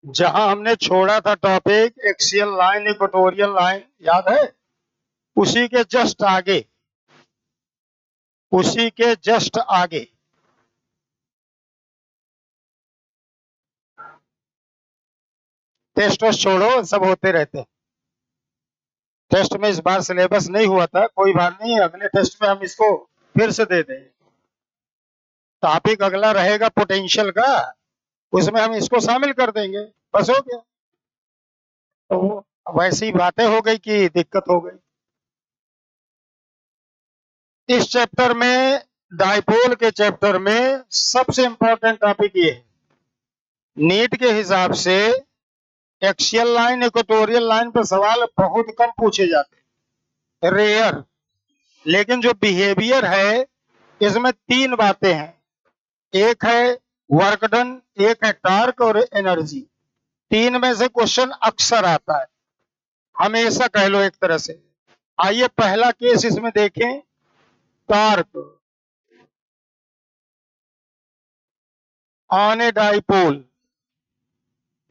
जहां हमने छोड़ा था topic axial line equatorial line, याद है? उसी के जस्ट आगे, उसी के जस्ट आगे टेस्ट वस्ट छोड़ो, सब होते रहते हैं। टेस्ट में इस बार सिलेबस नहीं हुआ था, कोई बात नहीं, अगले टेस्ट में हम इसको फिर से दे देंगे। टॉपिक अगला रहेगा पोटेंशियल का, उसमें हम इसको शामिल कर देंगे, बस हो गया। तो वैसी बातें हो गई कि दिक्कत हो गई। इस चैप्टर में, डाइपोल के चैप्टर में सबसे इंपॉर्टेंट टॉपिक ये है, नीट के हिसाब से एक्सियल लाइन इक्वेटोरियल लाइन पर सवाल बहुत कम पूछे जाते हैं, रेयर। लेकिन जो बिहेवियर है, इसमें तीन बातें हैं, एक है वर्क डन, एक है टार्क और एनर्जी। तीन में से क्वेश्चन अक्सर आता है, हमेशा कह लो एक तरह से। आइए पहला केस इसमें देखें, torque on a dipole,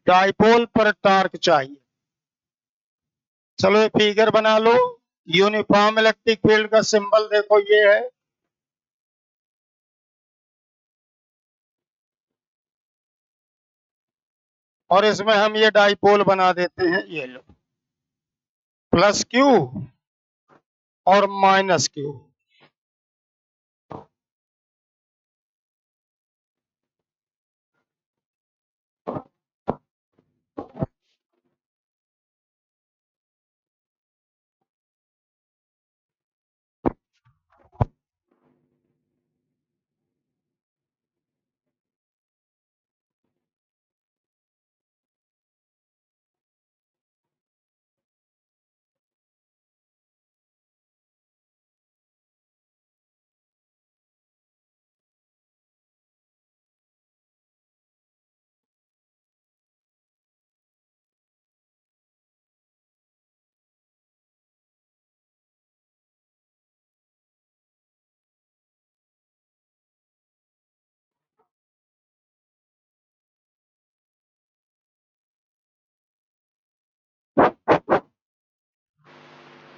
dipole पर टार्क चाहिए। चलो ये फिगर बना लो, यूनिफॉर्म इलेक्ट्रिक फील्ड का सिंबल देखो ये है, और इसमें हम ये डाइपोल बना देते हैं, ये लो, प्लस क्यू और माइनस क्यू।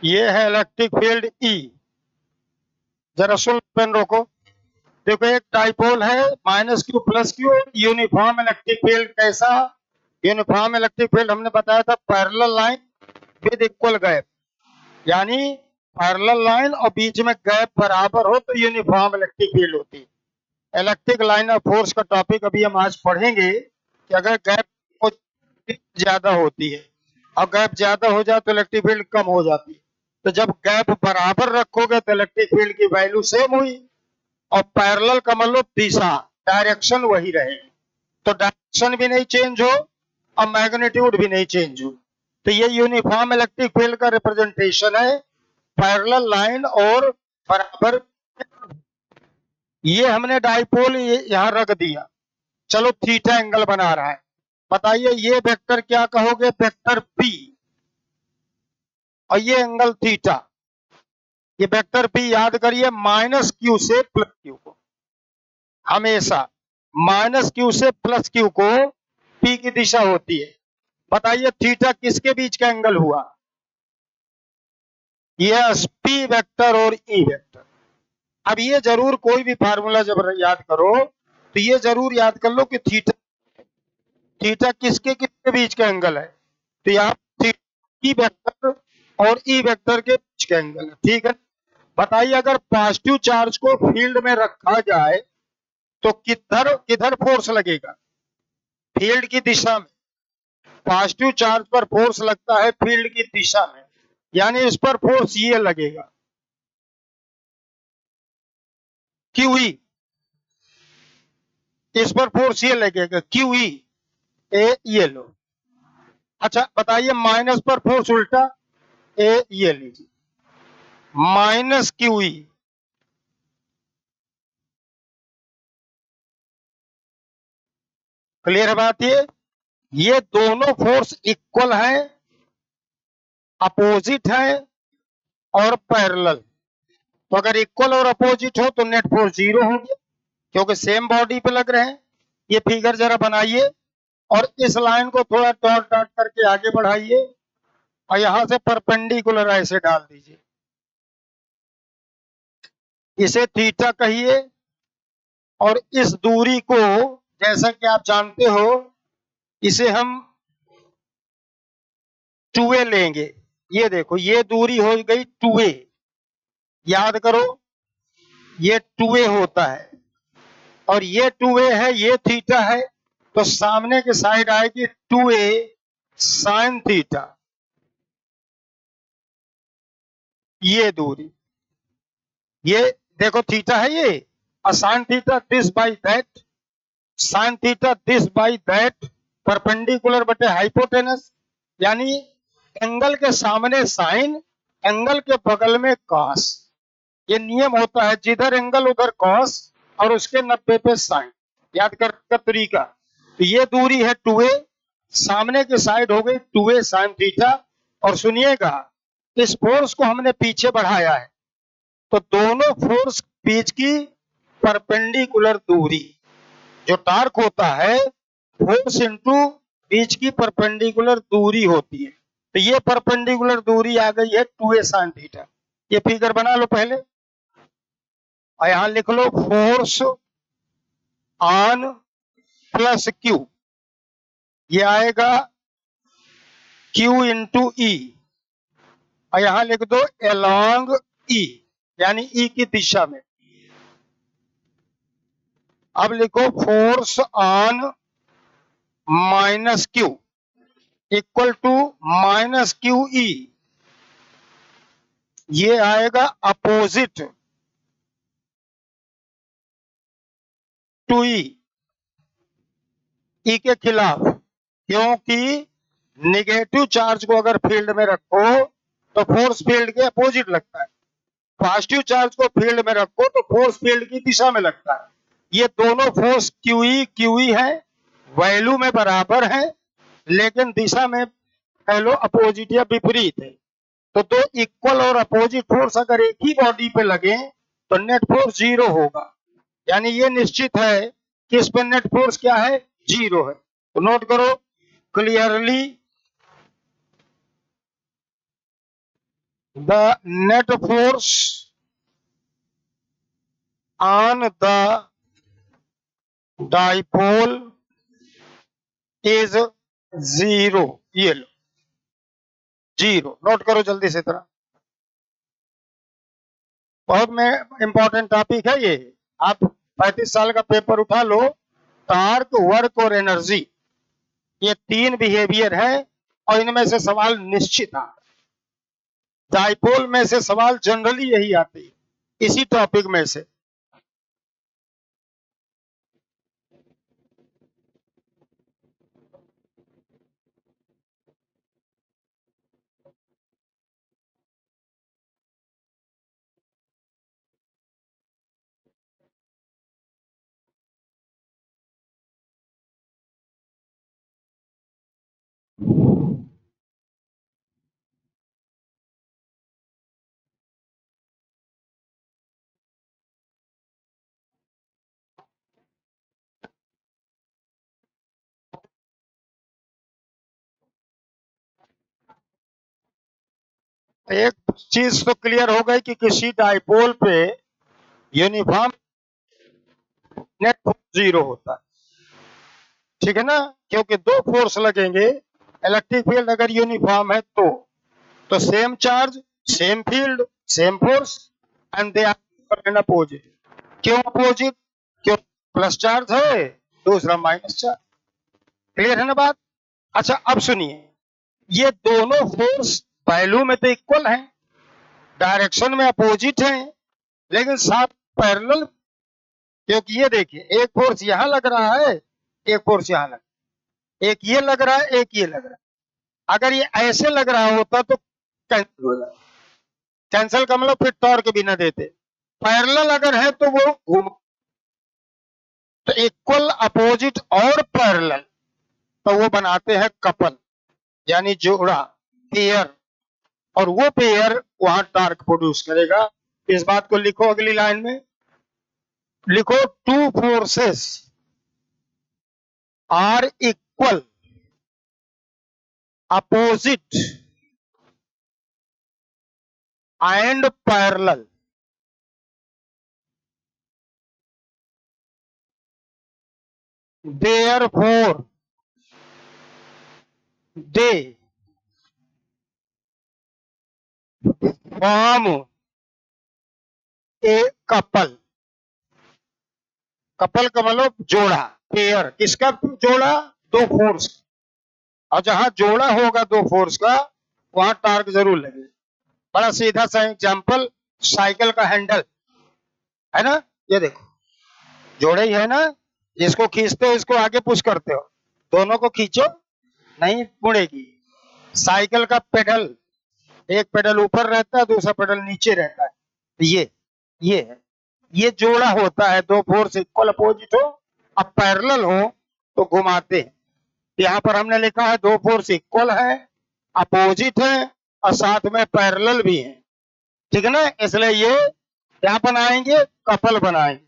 ये है इलेक्ट्रिक फील्ड ई। जरा सुन, पेन रोको। देखो एक डाइपोल है, minus Q plus Q, uniform electric field कैसा? यूनिफॉर्म इलेक्ट्रिक फील्ड हमने बताया था parallel line with equal gap, यानी पैरेलल लाइन और बीच में गैप बराबर हो तो यूनिफॉर्म इलेक्ट्रिक फील्ड होती है। इलेक्ट्रिक लाइन ऑफ फोर्स का टॉपिक अभी हम आज पढ़ेंगे कि अगर गैप ज्यादा होती है और गैप ज्यादा हो जाए तो इलेक्ट्रिक फील्ड कम हो जाती है। तो जब गैप बराबर रखोगे तो इलेक्ट्रिक फील्ड की वैल्यू सेम हुई, और पैरेलल का मतलब दिशा, डायरेक्शन वही रहेगी, तो डायरेक्शन भी नहीं चेंज हो और मैग्नीट्यूड भी नहीं चेंज हो। तो ये यूनिफॉर्म इलेक्ट्रिक फील्ड का रिप्रेजेंटेशन है, पैरेलल लाइन और बराबर। ये हमने डाइपोल यहां रख दिया, चलो थीटा एंगल बना रहा है, बताइए ये वेक्टर क्या कहोगे? वेक्टर पी, और ये एंगल थीटा। ये वेक्टर पी याद करिए, माइनस क्यू से प्लस क्यू को, हमेशा माइनस क्यू से प्लस क्यू को पी की दिशा होती है। बताइए थीटा किसके बीच का एंगल हुआ? यस, पी वेक्टर और ई वेक्टर। अब ये जरूर कोई भी फार्मूला जब याद करो तो ये जरूर याद कर लो कि थीटा, थीटा किसके किसके बीच का एंगल है। तो यहाँ पी वेक्टर और ई वेक्टर के बीच का एंगल है, ठीक है। बताइए अगर पॉजिटिव चार्ज को फील्ड में रखा जाए तो किधर किधर फोर्स लगेगा? फील्ड की दिशा में। पॉजिटिव चार्ज पर फोर्स लगता है फील्ड की दिशा में, यानी इस पर फोर्स ये लगेगा, क्यू ई। इस पर फोर्स ये लगेगा क्यू ई, ए ये लो। अच्छा बताइए माइनस पर फोर्स उल्टा, ए ये लीजिए, माइनस क्यू ई। क्लियर है बात? ये दोनों फोर्स इक्वल है, अपोजिट है और पैरेलल। तो अगर इक्वल और अपोजिट हो तो नेट फोर्स जीरो होगी, क्योंकि सेम बॉडी पे लग रहे हैं। ये फिगर जरा बनाइए और इस लाइन को थोड़ा डॉट डॉट करके आगे बढ़ाइए और यहां से परपेंडिकुलर ऐसे डाल दीजिए, इसे थीटा कहिए। और इस दूरी को जैसा कि आप जानते हो, इसे हम 2a लेंगे। ये देखो, ये दूरी हो गई 2a, याद करो ये 2a होता है और ये 2a है, ये थीटा है, तो सामने की साइड आएगी 2a साइन थीटा, ये दूरी। ये देखो थीटा है ये, sine theta this by that, sine theta this by that, perpendicular बटे हाइपोटेनस, यानी एंगल के सामने साइन, एंगल के बगल में कॉस। ये नियम होता है, जिधर एंगल उधर कॉस और उसके 90 पे साइन, याद कर का तरीका। तो ये दूरी है 2a, सामने की साइड हो गई 2a साइन थीटा। और सुनिएगा, इस फोर्स को हमने पीछे बढ़ाया है, तो दोनों फोर्स बीच की परपेंडिकुलर दूरी, जो टार्क होता है फोर्स इंटू बीच की परपेंडिकुलर दूरी होती है। तो ये परपेंडिकुलर दूरी आ गई है 2a साइन थीटा। ये फिगर बना लो पहले और यहां लिख लो फोर्स ऑन प्लस क्यू, ये आएगा Q इंटू ई, और यहां लिख दो अलोंग E, यानी E की दिशा में। अब लिखो force on minus q equal to minus q e, ये आएगा अपोजिट टू ई, ई के खिलाफ, क्योंकि निगेटिव चार्ज को अगर फील्ड में रखो तो फोर्स फील्ड के अपोजिट लगता है, पॉजिटिव चार्ज को फील्ड में रखो तो फोर्स फील्ड की दिशा में लगता है। ये दोनों फोर्स क्यूई है, वैल्यू में बराबर है, लेकिन दिशा में कह लो अपोजिट या विपरीत है। तो दो इक्वल और अपोजिट फोर्स अगर एक ही बॉडी पे लगे तो नेट फोर्स 0 होगा, यानी ये निश्चित है कि इस पर नेट फोर्स क्या है, 0 है। तो नोट करो clearly, the net force on the dipole is 0, ये लो 0, नोट करो जल्दी से तरह, बहुत में इंपॉर्टेंट टॉपिक है ये। आप 35 साल का पेपर उठा लो, टार्क, वर्क और एनर्जी, ये 3 बिहेवियर है और इनमें से सवाल निश्चित आ, डाइपोल में से सवाल जनरली यही आते हैं, इसी टॉपिक में से। एक चीज तो क्लियर हो गई कि किसी डाइपोल पे यूनिफॉर्म नेट फोर्स 0 होता है, ठीक है ना, क्योंकि दो फोर्स लगेंगे, इलेक्ट्रिक फील्ड अगर यूनिफॉर्म है तो same charge, same field, same force, and they are opposite. क्यों अपोजिट, क्यों प्लस चार्ज है, दूसरा माइनस चार्ज। क्लियर है ना बात। अच्छा अब सुनिए, ये दोनों फोर्स वैल्यू में तो इक्वल हैं, डायरेक्शन में अपोजिट हैं, लेकिन साथ पैरेलल, क्योंकि ये देखिए एक फोर्स यहां लग रहा है, एक फोर्स यहां लग, एक ये लग रहा है, एक ये लग रहा है। अगर ये ऐसे लग रहा होता तो कैंसिल हो जाए, कैंसिल का मतलब फिर टॉर्क भी ना देते। पैरेलल अगर है तो वो घूम, तो इक्वल, अपोजिट और पैरेलल, तो वो बनाते हैं कपल, यानी जोड़ा, पेयर, और वो पेयर वहां टॉर्क प्रोड्यूस करेगा। इस बात को लिखो अगली लाइन में, लिखो two forces are equal, opposite and parallel. Therefore, they form a couple। Couple का मतलब जोड़ा, पेयर। किसका जोड़ा? दो फोर्स। और जहां जोड़ा होगा दो फोर्स का, वहां टार्क जरूर लगेगा। बड़ा सीधा सा एग्जांपल, साइकिल का हैंडल है ना, ये देखो जोड़े ही है ना, जिसको खींचते हो इसको आगे पुश करते हो, दोनों को खींचो नहीं मुड़ेगी। साइकिल का पेडल, एक पेडल ऊपर रहता है, दूसरा पेडल नीचे रहता है। ये है, ये जोड़ा होता है, दो फोर्स इक्वल अपोजिट हो, अब पैरेलल हो तो घुमाते हैं। यहाँ पर हमने लिखा है दो फोर्स इक्वल है, अपोजिट है और साथ में पैरेलल भी है, ठीक है ना, इसलिए ये क्या बनाएंगे? कपल बनाएंगे।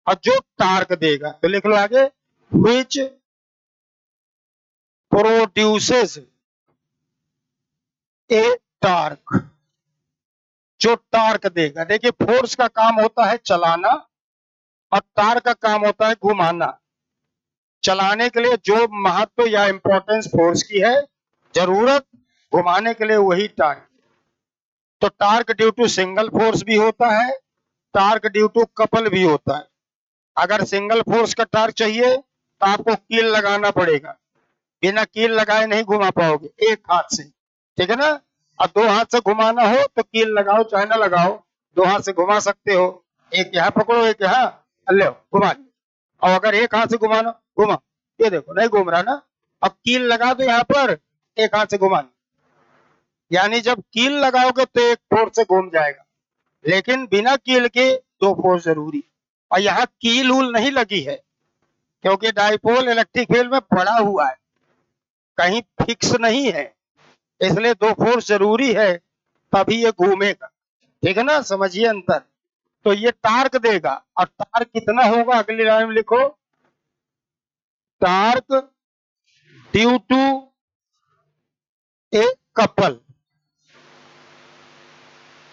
और जो टार्क देगा तो लिख लो आगे, व्हिच प्रोड्यूसेस ए टार्क, जो टार्क देगा। देखिए फोर्स का काम होता है चलाना और टार्क का काम होता है घुमाना। चलाने के लिए जो महत्व या इंपॉर्टेंस फोर्स की है, जरूरत घुमाने के लिए वही टार्क। तो torque due to single force भी होता है, टार्क ड्यू टू कपल भी होता है। अगर सिंगल फोर्स का टार्क चाहिए तो आपको कील लगाना पड़ेगा, बिना कील लगाए नहीं घुमा पाओगे एक हाथ से, ठीक है ना। और दो हाथ से घुमाना हो तो कील लगाओ चाहे ना लगाओ, दो हाथ से घुमा सकते हो, एक यहाँ पकड़ो एक यहाँ, ले घुमा। और अगर एक हाथ से घुमाना, घुमा, ये देखो नहीं घूम रहा ना, अब कील लगा दो यहाँ पर, एक हाथ से घुमाना, यानी जब कील लगाओगे तो एक फोर्स से घूम जाएगा, लेकिन बिना कील के दो फोर्स जरूरी। और यहाँ कील उल नहीं लगी है, क्योंकि डाइपोल इलेक्ट्रिक फील्ड में पड़ा हुआ है, कहीं फिक्स नहीं है, इसलिए दो फोर्स जरूरी है, तभी ये घूमेगा, ठीक है ना, समझिए अंतर। तो ये टार्क देगा, और टार्क कितना होगा अगली लाइन में लिखो, torque due to a couple,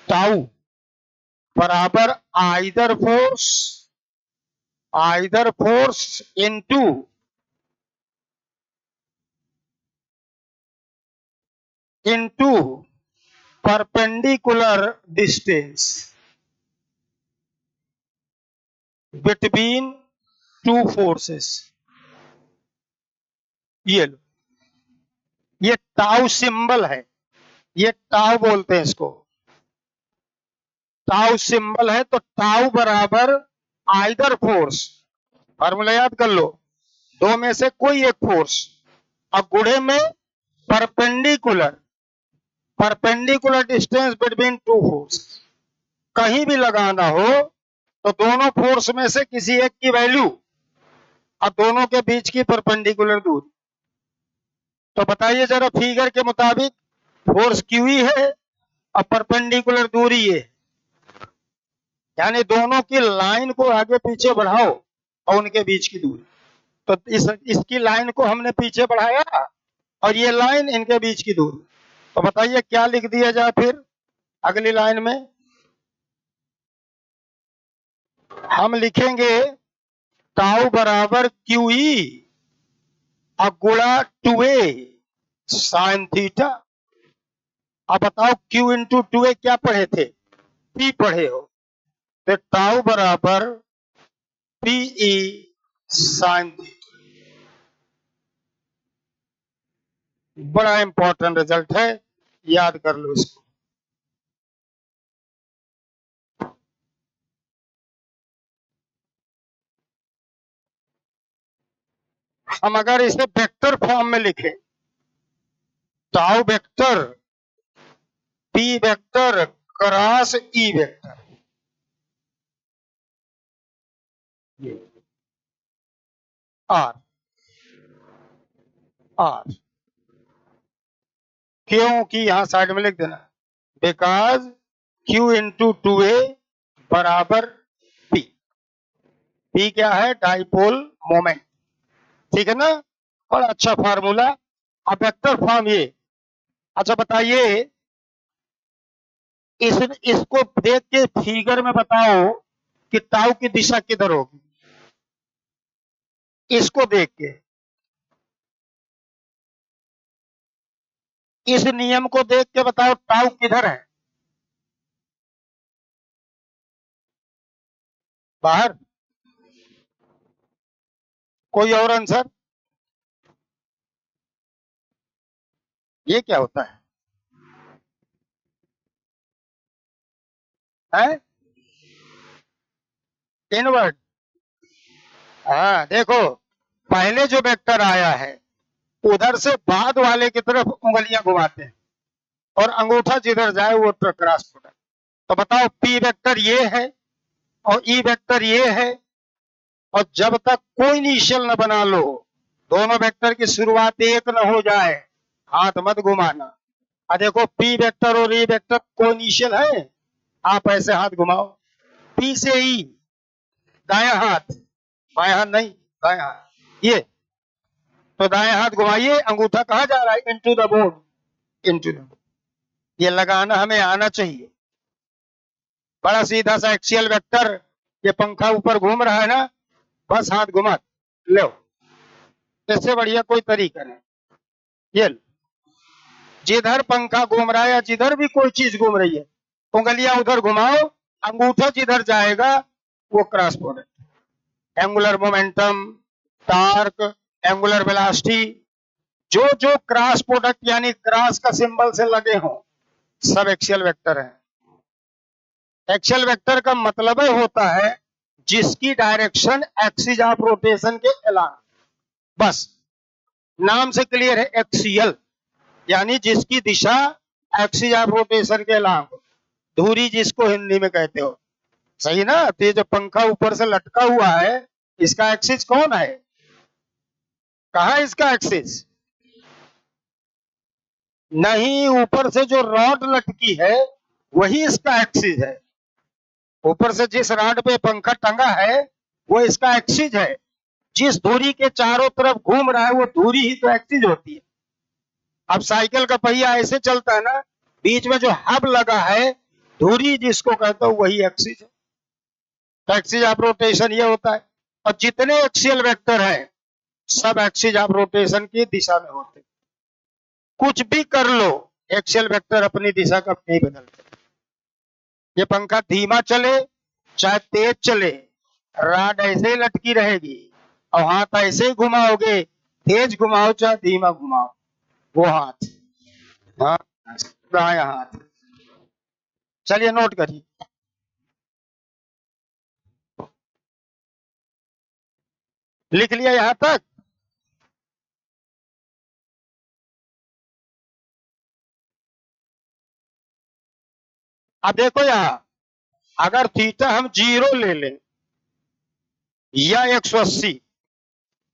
tau बराबर either force into perpendicular distance between two forces. ये लो, ये टाउ सिंबल है, ये टाउ बोलते हैं इसको, टाउ सिंबल है। तो टाउ बराबर आइदर फोर्स, फार्मूला याद कर लो, दो में से कोई एक फोर्स, और गुणे में perpendicular distance between to force. कहीं भी लगाना हो तो दोनों फोर्स में से किसी एक की वैल्यू और दोनों के बीच की परपेंडिकुलर दूरी। तो बताइए जरा फिगर के मुताबिक, फोर्स क्यू ही है और परपेंडिकुलर दूरी ये, यानी दोनों की लाइन को आगे पीछे बढ़ाओ और उनके बीच की दूरी। तो इसकी लाइन को हमने पीछे बढ़ाया और ये लाइन इनके बीच की दूरी। तो बताइए क्या लिख दिया जाए फिर अगली लाइन में? हम लिखेंगे टाउ बराबर क्यू ई और गुणा 2a साइन थीटा। अब बताओ Q इंटू 2a क्या पढ़े थे? P पढ़े हो, तो टाउ बराबर PE साइन थीटा। बड़ा इंपॉर्टेंट रिजल्ट है, याद कर लो इसको। हम अगर इसे वेक्टर फॉर्म में लिखें, tau vector P vector cross E vector, r r, क्योंकि यहां साइड में लिख देना, बिकॉज Q इंटू 2a बराबर P। P क्या है? डाइपोल मोमेंट, ठीक है ना। बड़ा अच्छा फार्मूला। अब वेक्टर फॉर्म ये। अच्छा बताइए, इसको देख के फिगर में बताओ कि ताऊ की दिशा किधर होगी। इसको देख के, इस नियम को देख के बताओ ताऊ किधर है। बाहर। कोई और आंसर? ये क्या होता है? इनवर्ट। हाँ देखो, पहले जो वेक्टर आया है उधर से बाद वाले की तरफ उंगलियां घुमाते हैं और अंगूठा जिधर जाए वो क्रॉस प्रोडक्ट। तो बताओ पी वेक्टर ये है और ई वेक्टर ये है, और जब तक कोई इनिशियल न बना लो, दोनों वेक्टर की शुरुआत एक न हो जाए, हाथ मत घुमाना। देखो पी वेक्टर और ई वेक्टर कोई इनिशियल है, आप ऐसे हाथ घुमाओ। पी से ई, दाया हाथ, बाया हाथ नहीं, दाया हाथ ये। तो दाया हाथ घुमाइए, अंगूठा कहाँ जा रहा है? Into the board, into the board. ये लगाना हमें आना चाहिए। बड़ा सीधा सा एक्सियल वेक्टर, ये पंखा ऊपर घूम रहा है ना, बस हाथ घुमा लो। इससे बढ़िया कोई तरीका नहीं। ये लो। जिधर पंखा घूम रहा है या जिधर भी कोई चीज घूम रही है, उंगलियां उधर घुमाओ, अंगूठा जिधर जाएगा वो cross product. Angular momentum, torque, angular velocity, जो जो क्रॉस प्रोडक्ट यानी क्रॉस का सिंबल से लगे हों, सब एक्सियल वेक्टर है। एक्सियल वेक्टर का मतलब होता है जिसकी डायरेक्शन एक्सिस ऑफ रोटेशन के अलावा। बस नाम से क्लियर है, एक्सियल यानी जिसकी दिशा एक्सिस ऑफ रोटेशन के अलावा, धुरी जिसको हिंदी में कहते हो। सही ना? तो ये जो पंखा ऊपर से लटका हुआ है, इसका एक्सिस कौन है? कहाँ इसका एक्सिस? नहीं, ऊपर से जो रॉड लटकी है वही इसका एक्सिस है। ऊपर से जिस रॉड पे पंखा टंगा है वो इसका एक्सिस है। जिस धुरी के चारों तरफ घूम रहा है वो धुरी ही तो एक्सिस होती है। अब साइकिल का पहिया ऐसे चलता है ना, बीच में जो हब लगा है, धुरी जिसको कहते हो वही एक्सिस है। एक्सिस ऑफ रोटेशन ये होता है। और जितने एक्सियल वेक्टर हैं सब एक्सिस ऑफ रोटेशन की दिशा में होते हैं। कुछ भी कर लो, एक्सियल वेक्टर अपनी दिशा कभी नहीं बदलते। ये पंखा धीमा चले चाहे तेज चले, रॉड ऐसे ही लटकी रहेगी और हाथ ऐसे ही घुमाओगे, तेज घुमाओ चाहे धीमा घुमाओ, वो हाथ, हाँ, दाया हाथ। चलिए नोट करिए। लिख लिया यहां तक? अब देखो यहां, अगर थीटा हम 0 ले लें या 180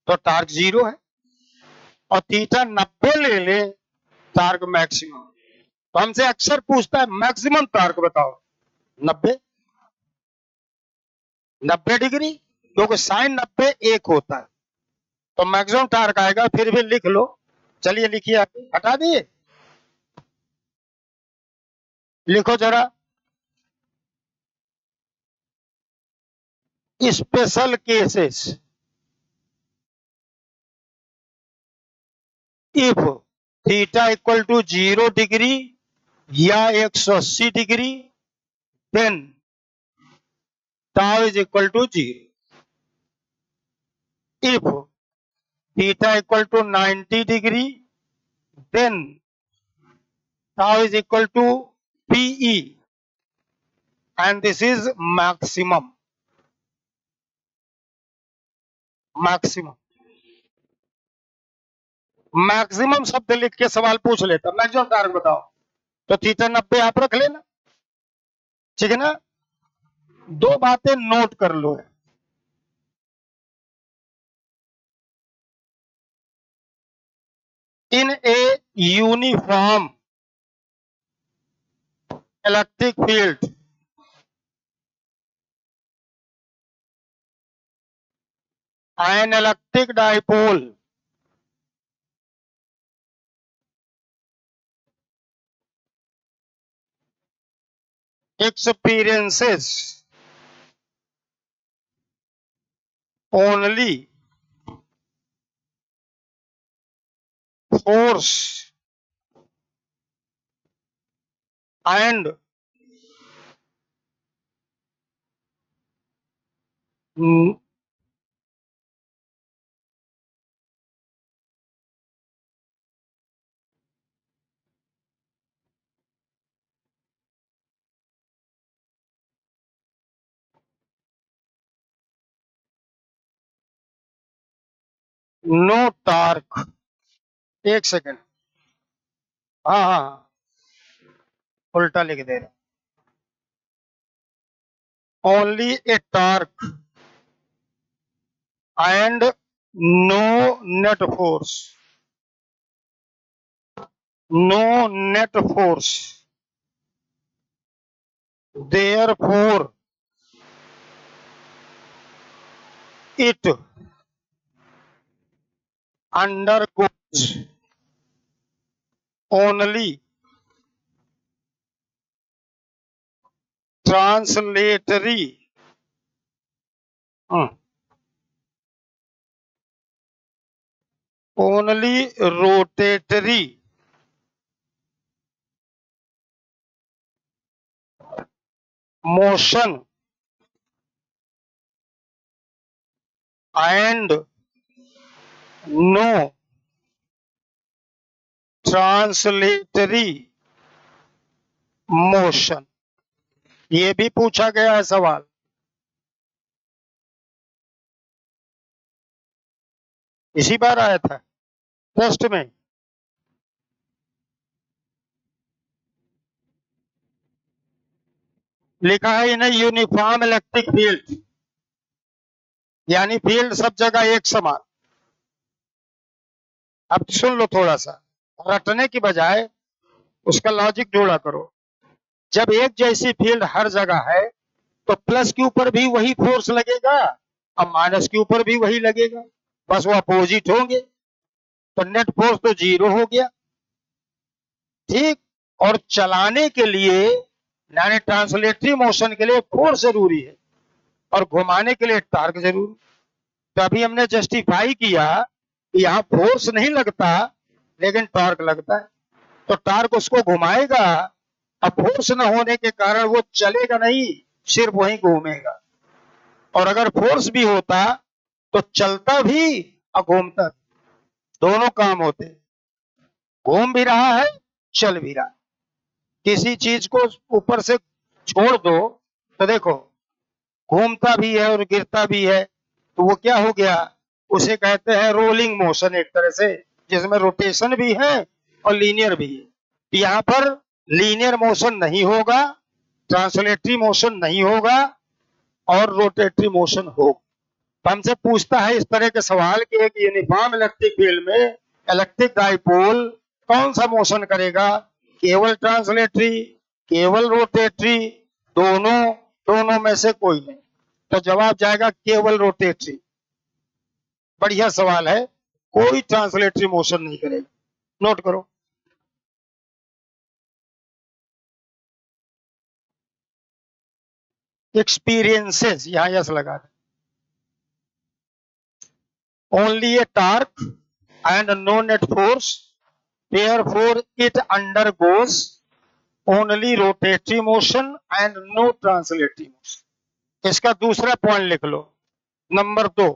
तो टार्क 0 है, और थीटा 90 ले लें टार्क मैक्सिमम। तो हमसे अक्सर पूछता है मैक्सिमम टार्क बताओ। 90, 90 डिग्री, क्योंकि साइन 90 एक होता है, तो मैक्सिमम टार्क आएगा। फिर भी लिख लो। चलिए लिखिए, आगे हटा दिए, लिखो जरा। Special cases, if theta equal to 0 degree या 180 degree, then tau is equal to 0. If theta equal to 90 degree, then tau is equal to PE, and this is maximum. Maximum, maximum शब्द लिख के सवाल पूछ लेता, मैक्सिमम टार्क बताओ, तो theta 90 आप रख लेना। ठीक है ना? दो बातें नोट कर लो। In a uniform electric field, an electric dipole experiences only force and no torque। एक सेकंड, हाँ हाँ हाँ, उल्टा लिख दे रहा। Only A torque and no net force, no net force, therefore it undergoes only translatory uh, only rotatory motion and no translatory motion। ये भी पूछा गया है सवाल, इसी बार आया था टेस्ट में। लिखा है इन यूनिफॉर्म इलेक्ट्रिक फील्ड, यानी फील्ड सब जगह एक समान। अब सुन लो थोड़ा सा, रटने की बजाय उसका लॉजिक जोड़ा करो। जब एक जैसी फील्ड हर जगह है तो प्लस के ऊपर भी वही फोर्स लगेगा और माइनस के ऊपर भी वही लगेगा, बस वो अपोजिट होंगे, तो नेट फोर्स तो जीरो हो गया। ठीक, और चलाने के लिए यानी ट्रांसलेटरी मोशन के लिए फोर्स जरूरी है और घुमाने के लिए टार्क जरूरी। तो अभी हमने जस्टिफाई किया कि यहाँ फोर्स नहीं लगता लेकिन टॉर्क लगता है, तो टॉर्क उसको घुमाएगा, अब फोर्स न होने के कारण वो चलेगा नहीं, सिर्फ वहीं घूमेगा। और अगर फोर्स भी होता तो चलता भी और घूमता भी, दोनों काम होते। घूम भी रहा है, चल भी रहा है। किसी चीज को ऊपर से छोड़ दो तो देखो घूमता भी है और गिरता भी है, तो वो क्या हो गया, उसे कहते हैं रोलिंग मोशन एक तरह से, जिसमें रोटेशन भी है और लीनियर भी है। यहाँ पर लीनियर मोशन नहीं होगा, ट्रांसलेटरी मोशन नहीं होगा और रोटेटरी मोशन होगा। तो हमसे पूछता है इस तरह के सवाल कि एक यूनिफॉर्म इलेक्ट्रिक फील्ड में इलेक्ट्रिक डाइपोल कौन सा मोशन करेगा, केवल ट्रांसलेटरी, केवल रोटेटरी, दोनों, दोनों में से कोई नहीं। तो जवाब जाएगा केवल रोटेटरी। बढ़िया सवाल है, कोई ट्रांसलेटरी मोशन नहीं करेगा, नोट करो। एक्सपीरियंसेस, यहां यस लगा दे। Only a torque and no net force, therefore it undergoes only rotatory motion and no translatory motion। इसका दूसरा पॉइंट लिख लो, नंबर 2।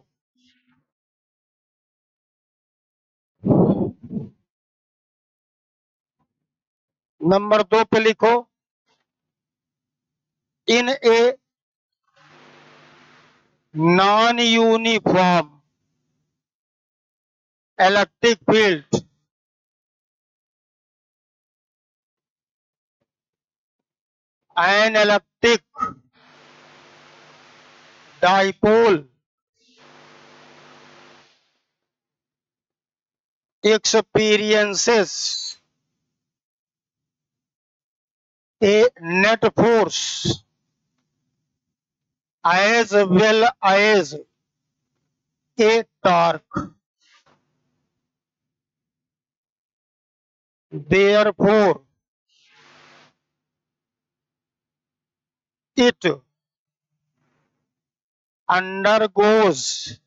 नंबर 2 पे लिखो, in a non uniform electric field an electric dipole experiences a net force as well as a torque, therefore it undergoes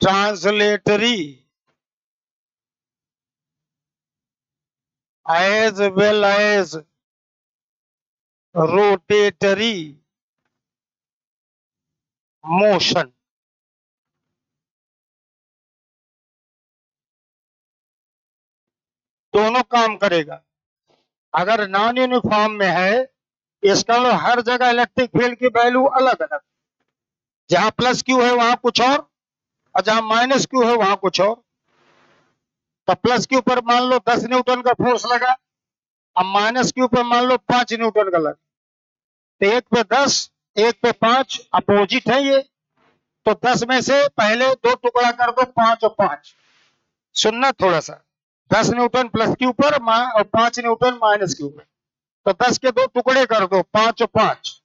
translatory as well as rotatory motion। दोनों काम करेगा। अगर non uniform में है, इसका मतलब हर जगह इलेक्ट्रिक फील्ड की वैल्यू अलग अलग, जहां प्लस क्यू है वहां कुछ और जहां माइनस क्यू है वहां कुछ और। तो प्लस क्यू पर मान लो 10 न्यूटन का फोर्स लगा, अब माइनस क्यू पर मान लो 5 न्यूटन का लगा, तो एक पे 10 एक पे 5 अपोजिट है ये। तो 10 में से पहले दो टुकड़ा कर दो, 5 और 5। सुनना थोड़ा सा, 10 न्यूटन प्लस क्यू पर और 5 न्यूटन माइनस क्यू पर। तो 10 के दो टुकड़े कर दो, 5 और 5।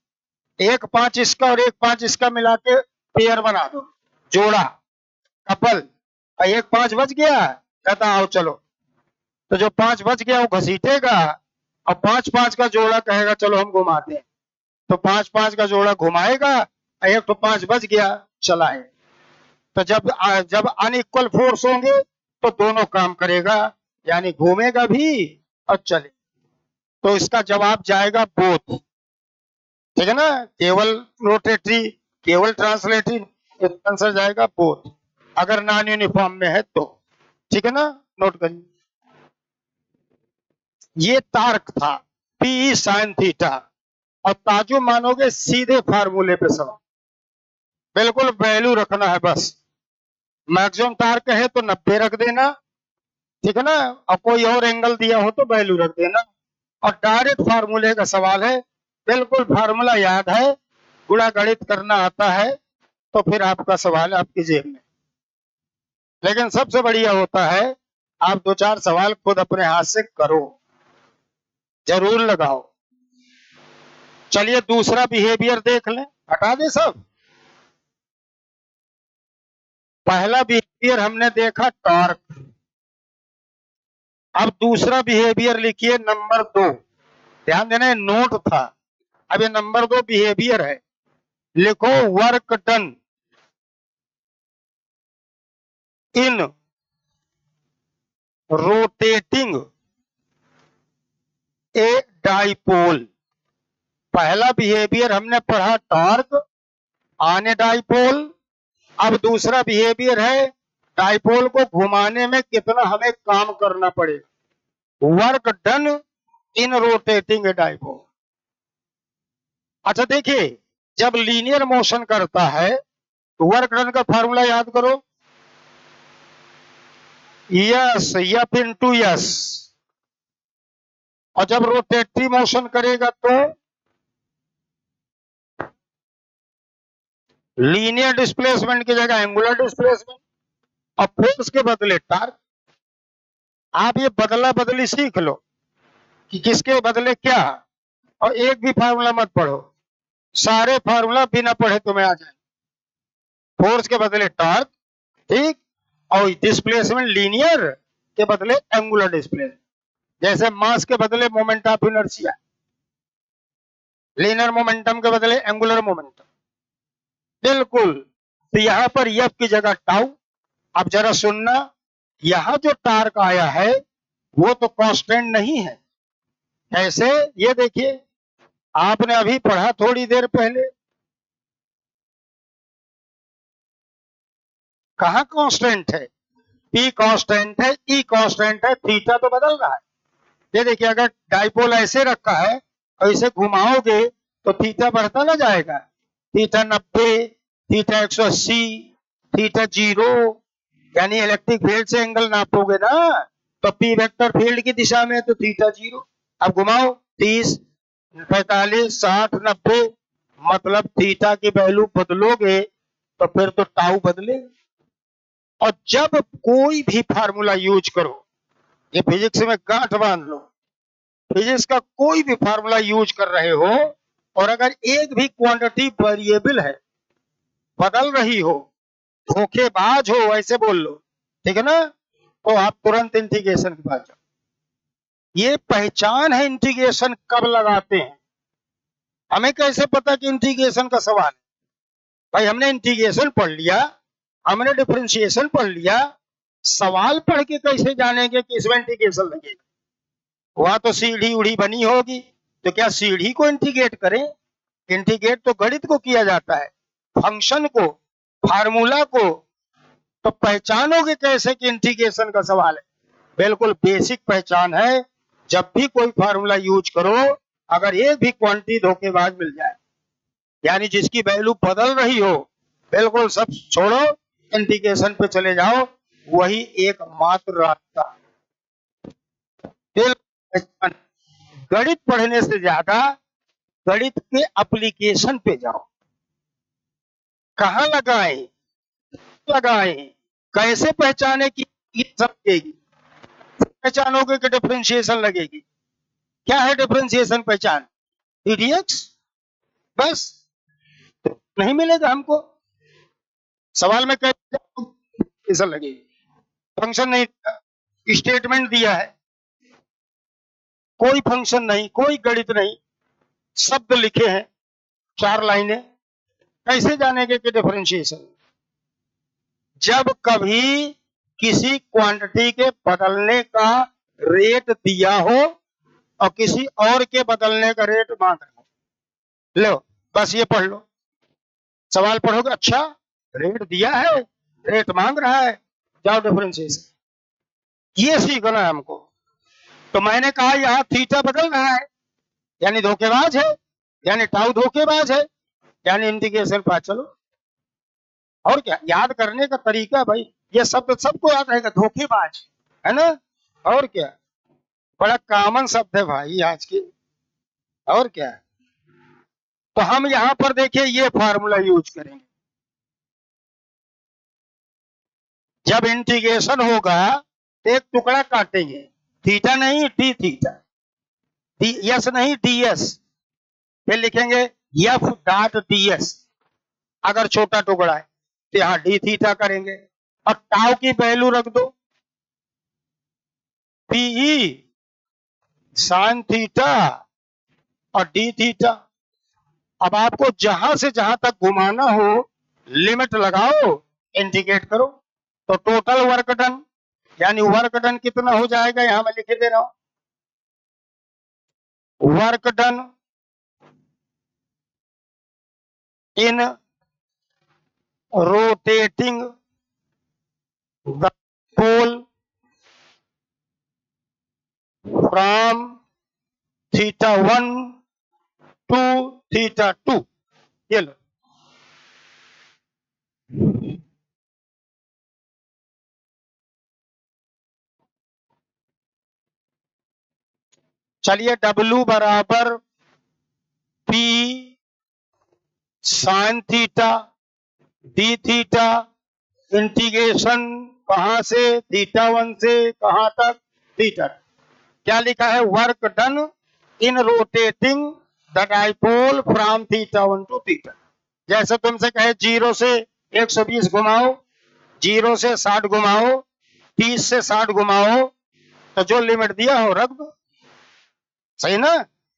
एक 5 इसका और एक 5 इसका मिला के पेयर बना दो, जोड़ा, कपल। और एक 5 बच गया, कहता आओ चलो। तो जो 5 बच गया वो घसीटेगा और 5 5 का जोड़ा कहेगा चलो हम घुमाते हैं। तो 5 5 का जोड़ा घुमाएगा, एक तो 5 बच गया, चलाए। तो जब अनइक्वल फोर्स होंगे तो दोनों काम करेगा, यानी घूमेगा भी और चले। तो इसका जवाब जाएगा बोथ। ठीक है ना, केवल रोटेटरी केवल ट्रांसलेटरी, आंसर जाएगा बोथ अगर नॉन यूनिफॉर्म में है तो। ठीक है ना, नोट करिए। ये तार्क था पी साइन थीटा, और ताजु मानोगे सीधे फार्मूले पे सवाल, बिल्कुल वैल्यू रखना है बस। मैक्सिमम तार्क है तो 90 रख देना, ठीक है ना, और कोई और एंगल दिया हो तो वैल्यू रख देना। और डायरेक्ट फार्मूले का सवाल है, बिल्कुल फार्मूला याद है, गुणा गणित करना आता है, तो फिर आपका सवाल आपकी जेब में। लेकिन सबसे बढ़िया होता है आप 2-4 सवाल खुद अपने हाथ से करो, जरूर लगाओ। चलिए दूसरा बिहेवियर देख लें, हटा दे सब। पहला बिहेवियर हमने देखा टॉर्क, अब दूसरा बिहेवियर लिखिए नंबर 2। ध्यान देना, नोट था, अब ये नंबर 2 बिहेवियर है। लिखो work done in rotating a dipole. पहला बिहेवियर हमने पढ़ा टॉर्क ऑन ए डाइपोल, अब दूसरा बिहेवियर है डाइपोल को घुमाने में कितना हमें काम करना पड़ेगा, work done in rotating a dipole. अच्छा देखिए, जब लीनियर मोशन करता है तो वर्क डन का फार्मूला याद करो, यस एफ इंटू यस। और जब रोटेटरी मोशन करेगा तो लीनियर डिस्प्लेसमेंट की जगह एंगुलर डिस्प्लेसमेंट, और फोर्स के बदले टार्क। आप ये बदला बदली सीख लो कि किसके बदले क्या, और एक भी फार्मूला मत पढ़ो, सारे फार्मूला बिना पढ़े तुम्हें आ जाए। फोर्स के बदले टॉर्क, ठीक, और डिस्प्लेसमेंट लीनियर के बदले एंगुलर डिस्प्लेसमेंट। जैसे मास के बदले moment of inertia, linear momentum के बदले एंगुलर मोमेंटम, बिल्कुल। तो यहां पर एफ की जगह टाउ। अब जरा सुनना, यहां जो टार्क आया है वो तो कांस्टेंट नहीं है। कैसे, ये देखिए, आपने अभी पढ़ा थोड़ी देर पहले, कहां कांस्टेंट है, पी कांस्टेंट है, ई कांस्टेंट है, थीटा तो बदल रहा है। ये देखिए, अगर डाइपोल ऐसे रखा है और इसे घुमाओगे तो थीटा बढ़ता ना जाएगा, थीटा 90, थीटा 180, थीटा 0, यानी इलेक्ट्रिक फील्ड से एंगल नापोगे ना, तो पी वेक्टर फील्ड की दिशा में तो थीटा 0। अब घुमाओ 30, 45, 60, 90, मतलब थीटा की वैल्यू बदलोगे तो फिर तो टाउ बदलेगा। और जब कोई भी फार्मूला यूज करो, ये फिजिक्स में गांठ बांध लो, फिजिक्स का कोई भी फार्मूला यूज कर रहे हो और अगर एक भी क्वांटिटी वेरिएबल है, बदल रही हो, धोखेबाज हो, ऐसे बोल लो, ठीक है ना, तो आप तुरंत इंटीग्रेशन के पास जाओ। ये पहचान है इंटीग्रेशन कब लगाते हैं, हमें कैसे पता कि इंटीग्रेशन का सवाल है? भाई हमने इंटीग्रेशन पढ़ लिया, हमने डिफरेंशिएशन पढ़ लिया, सवाल पढ़ के कैसे जानेंगे कि इसमें इंटीग्रेशन लगेगा? वहां तो सीढ़ी उड़ी बनी होगी, तो क्या सीढ़ी को इंटीग्रेट करें? इंटीग्रेट तो गणित को किया जाता है, फंक्शन को, फार्मूला को। तो पहचानोगे कैसे कि इंटीग्रेशन का सवाल है? बिल्कुल बेसिक पहचान है। जब भी कोई फार्मूला यूज करो, अगर एक भी क्वांटिटी धोखेबाज मिल जाए, यानी जिसकी वैल्यू बदल रही हो, बिल्कुल सब छोड़ो, इंटीग्रेशन पे चले जाओ, वही एकमात्र रास्ता। गणित पढ़ने से ज्यादा गणित के एप्लीकेशन पे जाओ। कहाँ लगाएं, कैसे पहचाने कि ये समझेगी? पहचानोगे कि डिफरेंशिएशन लगेगी। क्या है डिफरेंशिएशन पहचान? टीडीएक्स, बस। नहीं मिलेगा हमको। सवाल में कैसे लगेगी? फंक्शन नहीं, स्टेटमेंट दिया है, कोई फंक्शन नहीं, कोई गणित नहीं, शब्द लिखे हैं 4 लाइनें, कैसे जानेंगे कि डिफरेंशिएशन? जब कभी किसी क्वांटिटी के बदलने का रेट दिया हो और किसी और के बदलने का रेट मांग रहा हो, लो बस ये पढ़ लो। सवाल पढ़ोगे, अच्छा रेट दिया है, रेट मांग रहा है, जाओ डिफरेंशिएशन। ये सीखना है हमको। तो मैंने कहा यहाँ थीटा बदल रहा है, यानी धोखेबाज है, यानी टाउ धोखेबाज है, यानी इंटीग्रेशन पा चलो। और क्या याद करने का तरीका भाई, ये शब्द सबको याद रहेगा, धोखेबाज, है ना? और क्या, बड़ा कॉमन शब्द है भाई आज के। और क्या, तो हम यहाँ पर देखिए ये फार्मूला यूज करेंगे। जब इंटीग्रेशन होगा, एक टुकड़ा काटेंगे, थीटा नहीं डी थीटा, यस नहीं डी एस, फिर लिखेंगे एफ डॉट डी एस। अगर छोटा टुकड़ा है तो यहाँ डी थीटा करेंगे, और टाउ की वैल्यू रख दो पीई साइन थीटा और डी थीटा। अब आपको जहां से जहां तक घुमाना हो, लिमिट लगाओ, इंटीग्रेट करो, तो टोटल वर्क डन, यानी वर्क डन कितना हो जाएगा, यहां मैं लिख दे रहा हूं, work done in rotating the pole from θ1 to θ2। ये लो, चलिए W बराबर P sine theta d theta, integration कहां से, θ1 से कहां तक, θ। क्या लिखा है, work done in rotating the dipole from θ1 to θ। जैसे तुमसे कहे 0 से 120 घुमाओ, 0 से 60 घुमाओ, 30 से 60 घुमाओ, तो जो लिमिट दिया हो रख दो, सही ना?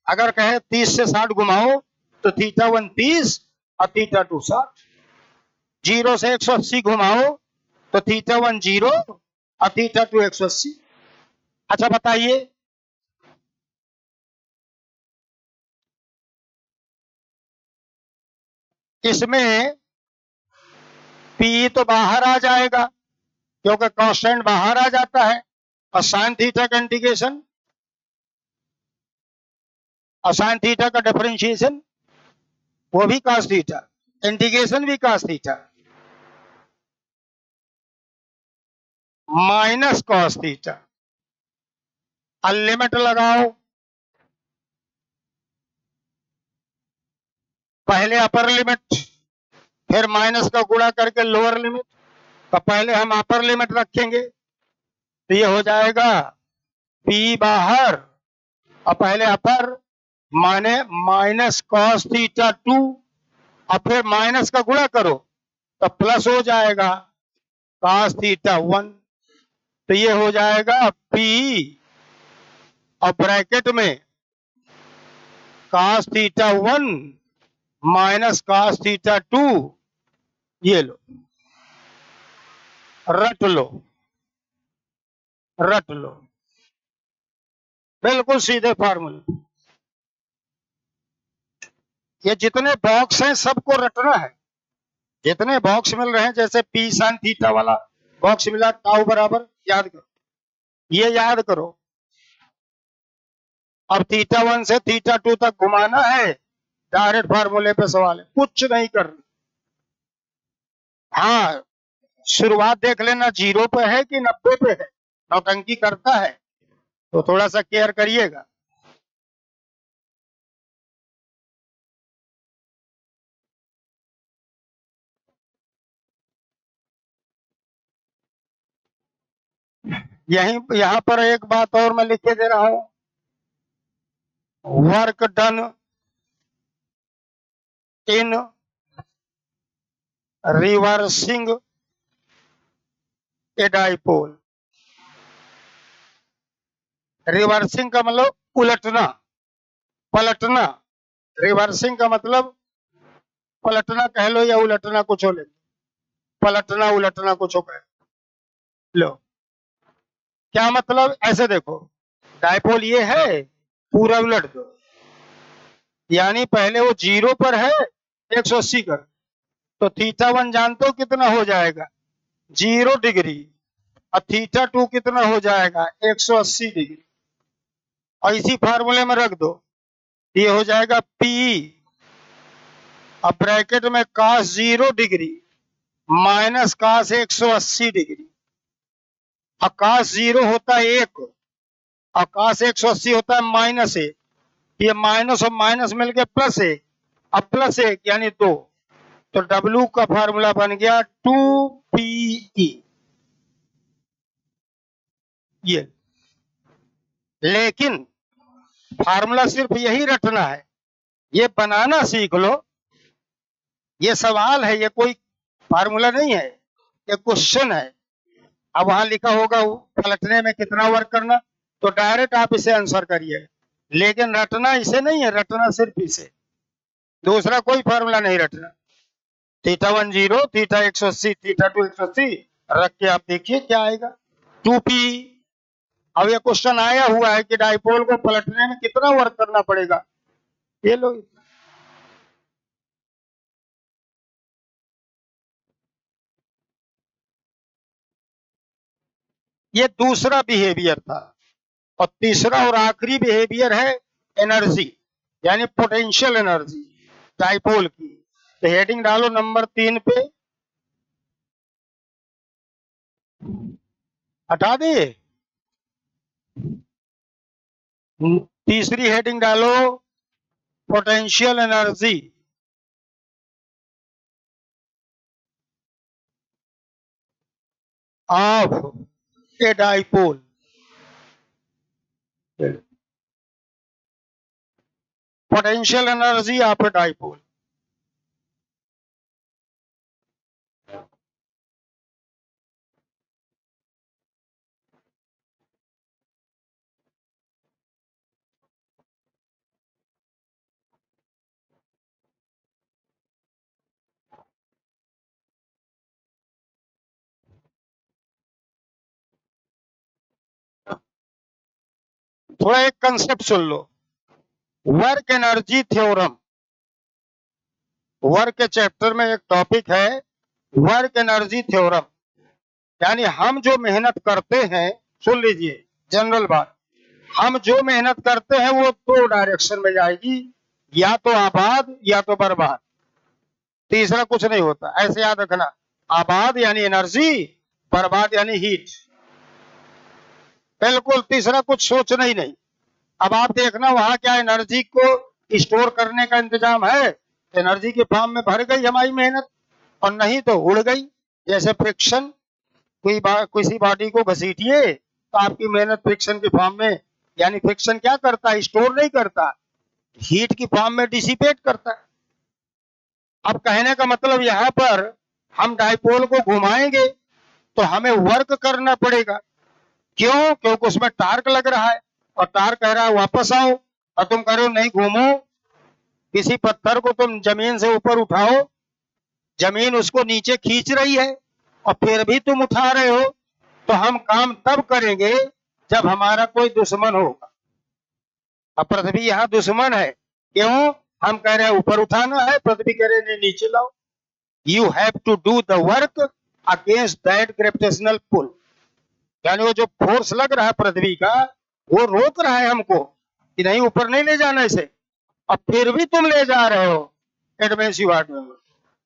अगर कहे 30 से 60 घुमाओ तो θ1 30 और θ2 60। 0 से 180 घुमाओ तो θ1 0 और θ2 180। अच्छा बताइए, इसमें P तो बाहर आ जाएगा क्योंकि कांस्टेंट बाहर आ जाता है, और साइन थीटा का इंटीग्रेशन और साइन थीटा का डिफरेंशिएशन वो भी cos थीटा, इंटीग्रेशन भी cos theta minus cos theta. Limit लगाओ, पहले अपर लिमिट, फिर माइनस का गुणा करके लोअर लिमिट। तो पहले हम अपर लिमिट रखेंगे, तो ये हो जाएगा P बाहर, और पहले अपर माने माइनस cos थीटा 2, और फिर माइनस का गुणा करो तो प्लस हो जाएगा cos थीटा 1। तो ये हो जाएगा P और ब्रैकेट में cos theta 1 minus cos theta 2, ये लो, रट लो, रट लो, बिल्कुल सीधे फार्मूले। ये जितने बॉक्स हैं सबको रटना है। जितने बॉक्स मिल रहे हैं, जैसे पी साइन थीटा वाला बॉक्स मिला, टाउ बराबर, याद करो, ये याद करो। अब थीटा 1 से थीटा 2 तक घुमाना है, डायरेक्ट फार्मूले पे सवाल है, कुछ नहीं करना। हाँ, शुरुआत देख लेना 0 पे है कि 90 पे है, नौटंकी करता है तो थोड़ा सा केयर करिएगा। यहाँ पर एक बात और मैं लिख के दे रहा हूं, work done in reversing a dipole. Reversing का मतलब उलटना, पलटना। रिवर्सिंग का मतलब पलटना कह लो या उलटना, कुछ हो ले, पलटना उलटना कुछ हो कह लो। क्या मतलब, ऐसे देखो, डाइपोल ये है, पूरा उलट दो, यानी पहले वो 0 पर है 180 कर, तो थीटा 1 जानते हो कितना हो जाएगा, 0 डिग्री, और थीटा 2 कितना हो जाएगा, 180 डिग्री, और इसी फार्मूले में रख दो, ये हो जाएगा पी, अब ब्रैकेट में cos 0 degree minus cos 180 degree, और cos 0 होता है 1 और cos 180 होता है -1, ये माइनस और माइनस मिलके +1, अब +1 यानी 2, तो W का फार्मूला बन गया 2PE। ये, लेकिन फार्मूला सिर्फ यही रटना है, ये बनाना सीख लो। ये सवाल है, ये कोई फार्मूला नहीं है, ये क्वेश्चन है। अब वहां लिखा होगा पलटने में कितना वर्क करना, तो डायरेक्ट आप इसे आंसर करिए, लेकिन रटना इसे नहीं है, रटना सिर्फ इसे, दूसरा कोई फार्मूला नहीं रटना। थीटा 1 0, थीटा 180, थीटा 2 180 रख के आप देखिए क्या आएगा, 2P। अब ये क्वेश्चन आया हुआ है कि डाइपोल को पलटने में कितना वर्क करना पड़ेगा, ये लो। ये दूसरा बिहेवियर था, और तीसरा और आखिरी बिहेवियर है एनर्जी, यानी पोटेंशियल एनर्जी डाइपोल की। तो हेडिंग डालो नंबर 3 पे, हटा दिए, तीसरी हेडिंग डालो, potential energy of a dipole. Potential energy of a dipole. थोड़ा एक कंसेप्ट सुन लो, वर्क एनर्जी थ्योरम, वर्क के चैप्टर में एक टॉपिक है वर्क एनर्जी थ्योरम, यानी हम जो मेहनत करते हैं, सुन लीजिए जनरल बात, हम जो मेहनत करते हैं वो 2 डायरेक्शन में जाएगी, या तो आबाद या तो बर्बाद, तीसरा कुछ नहीं होता, ऐसे याद रखना। आबाद यानी एनर्जी, बर्बाद यानी हीट, बिल्कुल तीसरा कुछ सोचना ही नहीं। अब आप देखना वहां क्या एनर्जी को स्टोर करने का इंतजाम है, एनर्जी के फॉर्म में भर गई हमारी मेहनत, और नहीं तो उड़ गई। जैसे फ्रिक्शन, किसी बॉडी को घसीटिए तो आपकी मेहनत फ्रिक्शन के फॉर्म में, यानी फ्रिक्शन क्या करता है, स्टोर नहीं करता, हीट की फॉर्म में डिसिपेट करता है। अब कहने का मतलब यहाँ पर हम डाइपोल को घुमाएंगे तो हमें वर्क करना पड़ेगा, क्यों, क्योंकि उसमें टार्क लग रहा है, और टार्क कह रहा है वापस आओ, और तुम कह रहे हो नहीं घूमो, किसी पत्थर को तुम जमीन से ऊपर उठाओ, जमीन उसको नीचे खींच रही है और फिर भी तुम उठा रहे हो, तो हम काम तब करेंगे जब हमारा कोई दुश्मन होगा। अब पृथ्वी यहाँ दुश्मन है, क्यों? हम कह रहे हैं ऊपर उठाना है, पृथ्वी कह रहे हैं नीचे लाओ। You have to do the work against that gravitational pull, यानी वो जो फोर्स लग रहा है पृथ्वी का, वो रोक रहा है हमको कि नहीं, ऊपर नहीं ले जाना इसे, और फिर भी तुम ले जा रहे हो एडवेंसिव आर्ट में।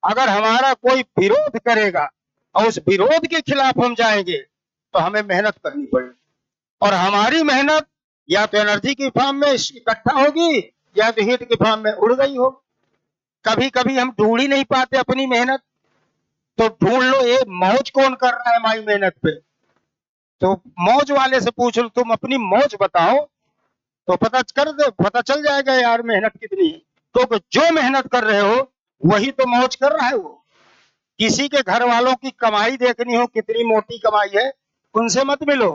अगर हमारा कोई विरोध करेगा और उस विरोध के खिलाफ हम जाएंगे तो हमें मेहनत करनी पड़ेगी, और हमारी मेहनत या तो एनर्जी की फॉर्म में इकट्ठा होगी या तो हीट की फॉर्म में उड़ गई हो। कभी कभी हम ढूंढ ही नहीं पाते अपनी मेहनत, तो ढूंढ लो ये मौज कौन कर रहा है हमारी मेहनत पे। तो मौज वाले से पूछ लो, तुम अपनी मौज बताओ, तो पता चल जाएगा यार मेहनत कितनी है। तो जो मेहनत कर रहे हो वही तो मौज कर रहा है वो। किसी के घर वालों की कमाई देखनी हो, कितनी मोटी कमाई है, उनसे मत मिलो,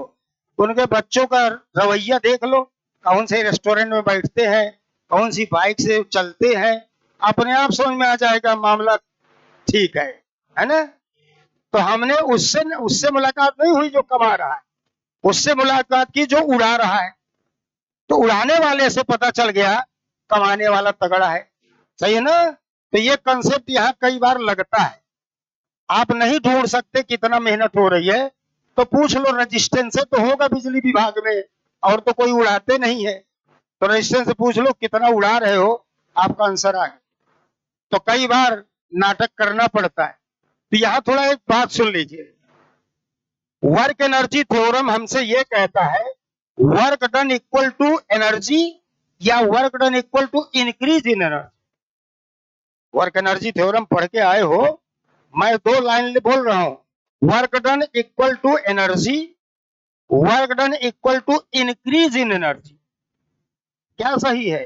उनके बच्चों का रवैया देख लो, कौन से रेस्टोरेंट में बैठते हैं, कौन सी बाइक से चलते हैं, अपने आप समझ में आ जाएगा मामला ठीक है ना। तो हमने उससे उससे मुलाकात नहीं हुई जो कमा रहा है, उससे मुलाकात की जो उड़ा रहा है। तो उड़ाने वाले से पता चल गया कमाने वाला तगड़ा है, सही है ना। तो ये कंसेप्ट यहाँ कई बार लगता है। आप नहीं ढूंढ सकते कितना मेहनत हो रही है, तो पूछ लो रजिस्टेंस से तो होगा बिजली विभाग में, और तो कोई उड़ाते नहीं है, तो रजिस्टेंस से पूछ लो कितना उड़ा रहे हो, आपका आंसर आ गया। तो कई बार नाटक करना पड़ता है। तो यहाँ थोड़ा एक बात सुन लीजिए, वर्क एनर्जी थ्योरम हमसे ये कहता है work done equal to energy या work done equal to increase in energy. Work energy theorem पढ़ के आए हो, मैं दो लाइन बोल रहा हूं, work done equal to energy, work done equal to increase in energy. क्या सही है?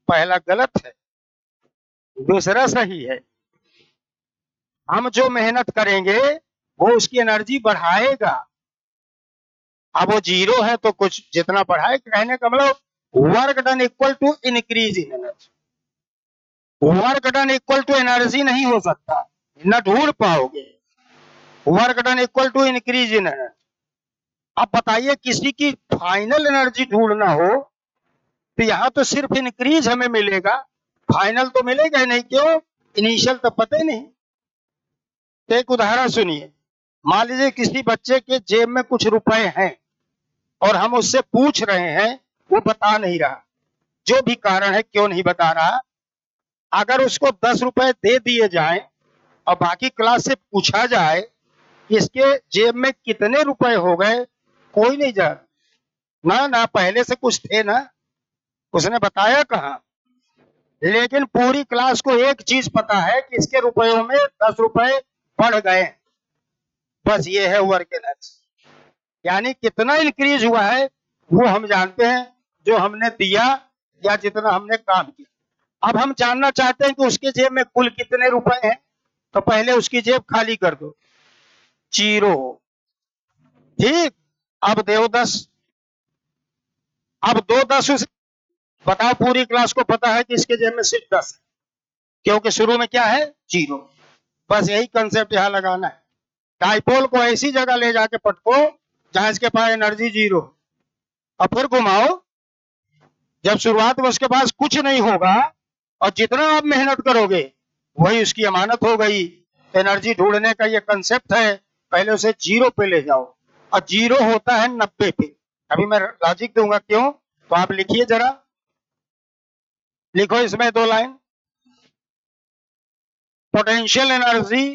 पहला गलत है, दूसरा सही है। हम जो मेहनत करेंगे वो उसकी एनर्जी बढ़ाएगा। अब वो जीरो है तो कुछ जितना बढ़ाए, कहने का मतलब work done equal to increase in energy. Work done equal to energy नहीं हो सकता, न ढूंढ पाओगे। Work done equal to increase in energy. अब बताइए किसी की फाइनल एनर्जी ढूंढना हो तो यहाँ तो सिर्फ इंक्रीज हमें मिलेगा, फाइनल तो मिलेगा ही नहीं। क्यों? इनिशियल तो पता ही नहीं। तो एक उदाहरण सुनिए, मान लीजिए किसी बच्चे के जेब में कुछ रुपए हैं और हम उससे पूछ रहे हैं, वो बता नहीं रहा, जो भी कारण है क्यों नहीं बता रहा। अगर उसको 10 रुपए दे दिए जाएं और बाकी क्लास से पूछा जाए इसके जेब में कितने रुपए हो गए, कोई नहीं जान ना, ना पहले से कुछ थे ना, उसने बताया कहाँ। लेकिन पूरी क्लास को एक चीज पता है कि इसके रुपयों में 10 रुपए बढ़ गए, बस ये है वर्क एनर्जी। यानी कितना इंक्रीज हुआ है वो हम जानते हैं, जो हमने दिया या जितना हमने काम किया। अब हम जानना चाहते हैं कि उसके जेब में कुल कितने रुपए हैं, तो पहले उसकी जेब खाली कर दो, जीरो। ठीक, अब दो 10, अब दो 10 उसे बताओ, पूरी क्लास को पता है कि इसके जेब में सिर्फ 10 है, क्योंकि शुरू में क्या है, जीरो। बस यही कंसेप्ट यहाँ लगाना है। डाइपोल को ऐसी जगह ले जाके पटको जहां इसके पास एनर्जी जीरो, और फिर घुमाओ, जब शुरुआत में उसके पास कुछ नहीं होगा और जितना आप मेहनत करोगे वही उसकी अमानत हो गई। एनर्जी ढूंढने का ये कंसेप्ट है, पहले उसे जीरो पे ले जाओ, और जीरो होता है 90 पे। अभी मैं लॉजिक दूंगा क्यों, तो आप लिखिए जरा, लिखो इसमें दो line. Potential energy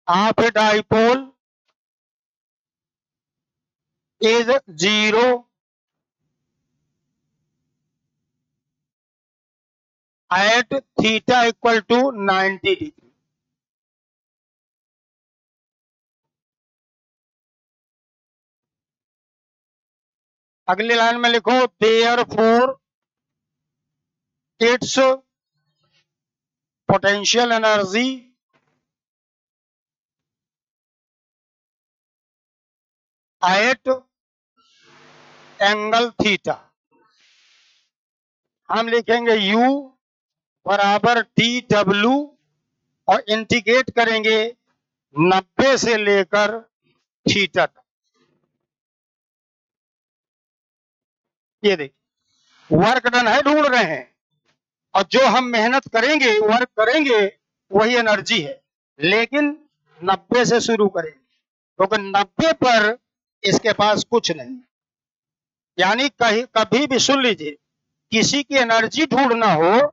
of a dipole is zero at theta equal to 90 degree. अगली लाइन में लिखो therefore its potential energy at angle theta. हम लिखेंगे u बराबर टी डब्ल्यू और इंटीग्रेट करेंगे 90 से लेकर थीटा तक। ये देखिए वर्क डन है, ढूंढ रहे हैं, और जो हम मेहनत करेंगे, वर्क करेंगे, वही एनर्जी है, लेकिन 90 से शुरू करेंगे, क्योंकि 90 पर इसके पास कुछ नहीं। यानी कहीं कभी भी सुन लीजिए, किसी की एनर्जी ढूंढना हो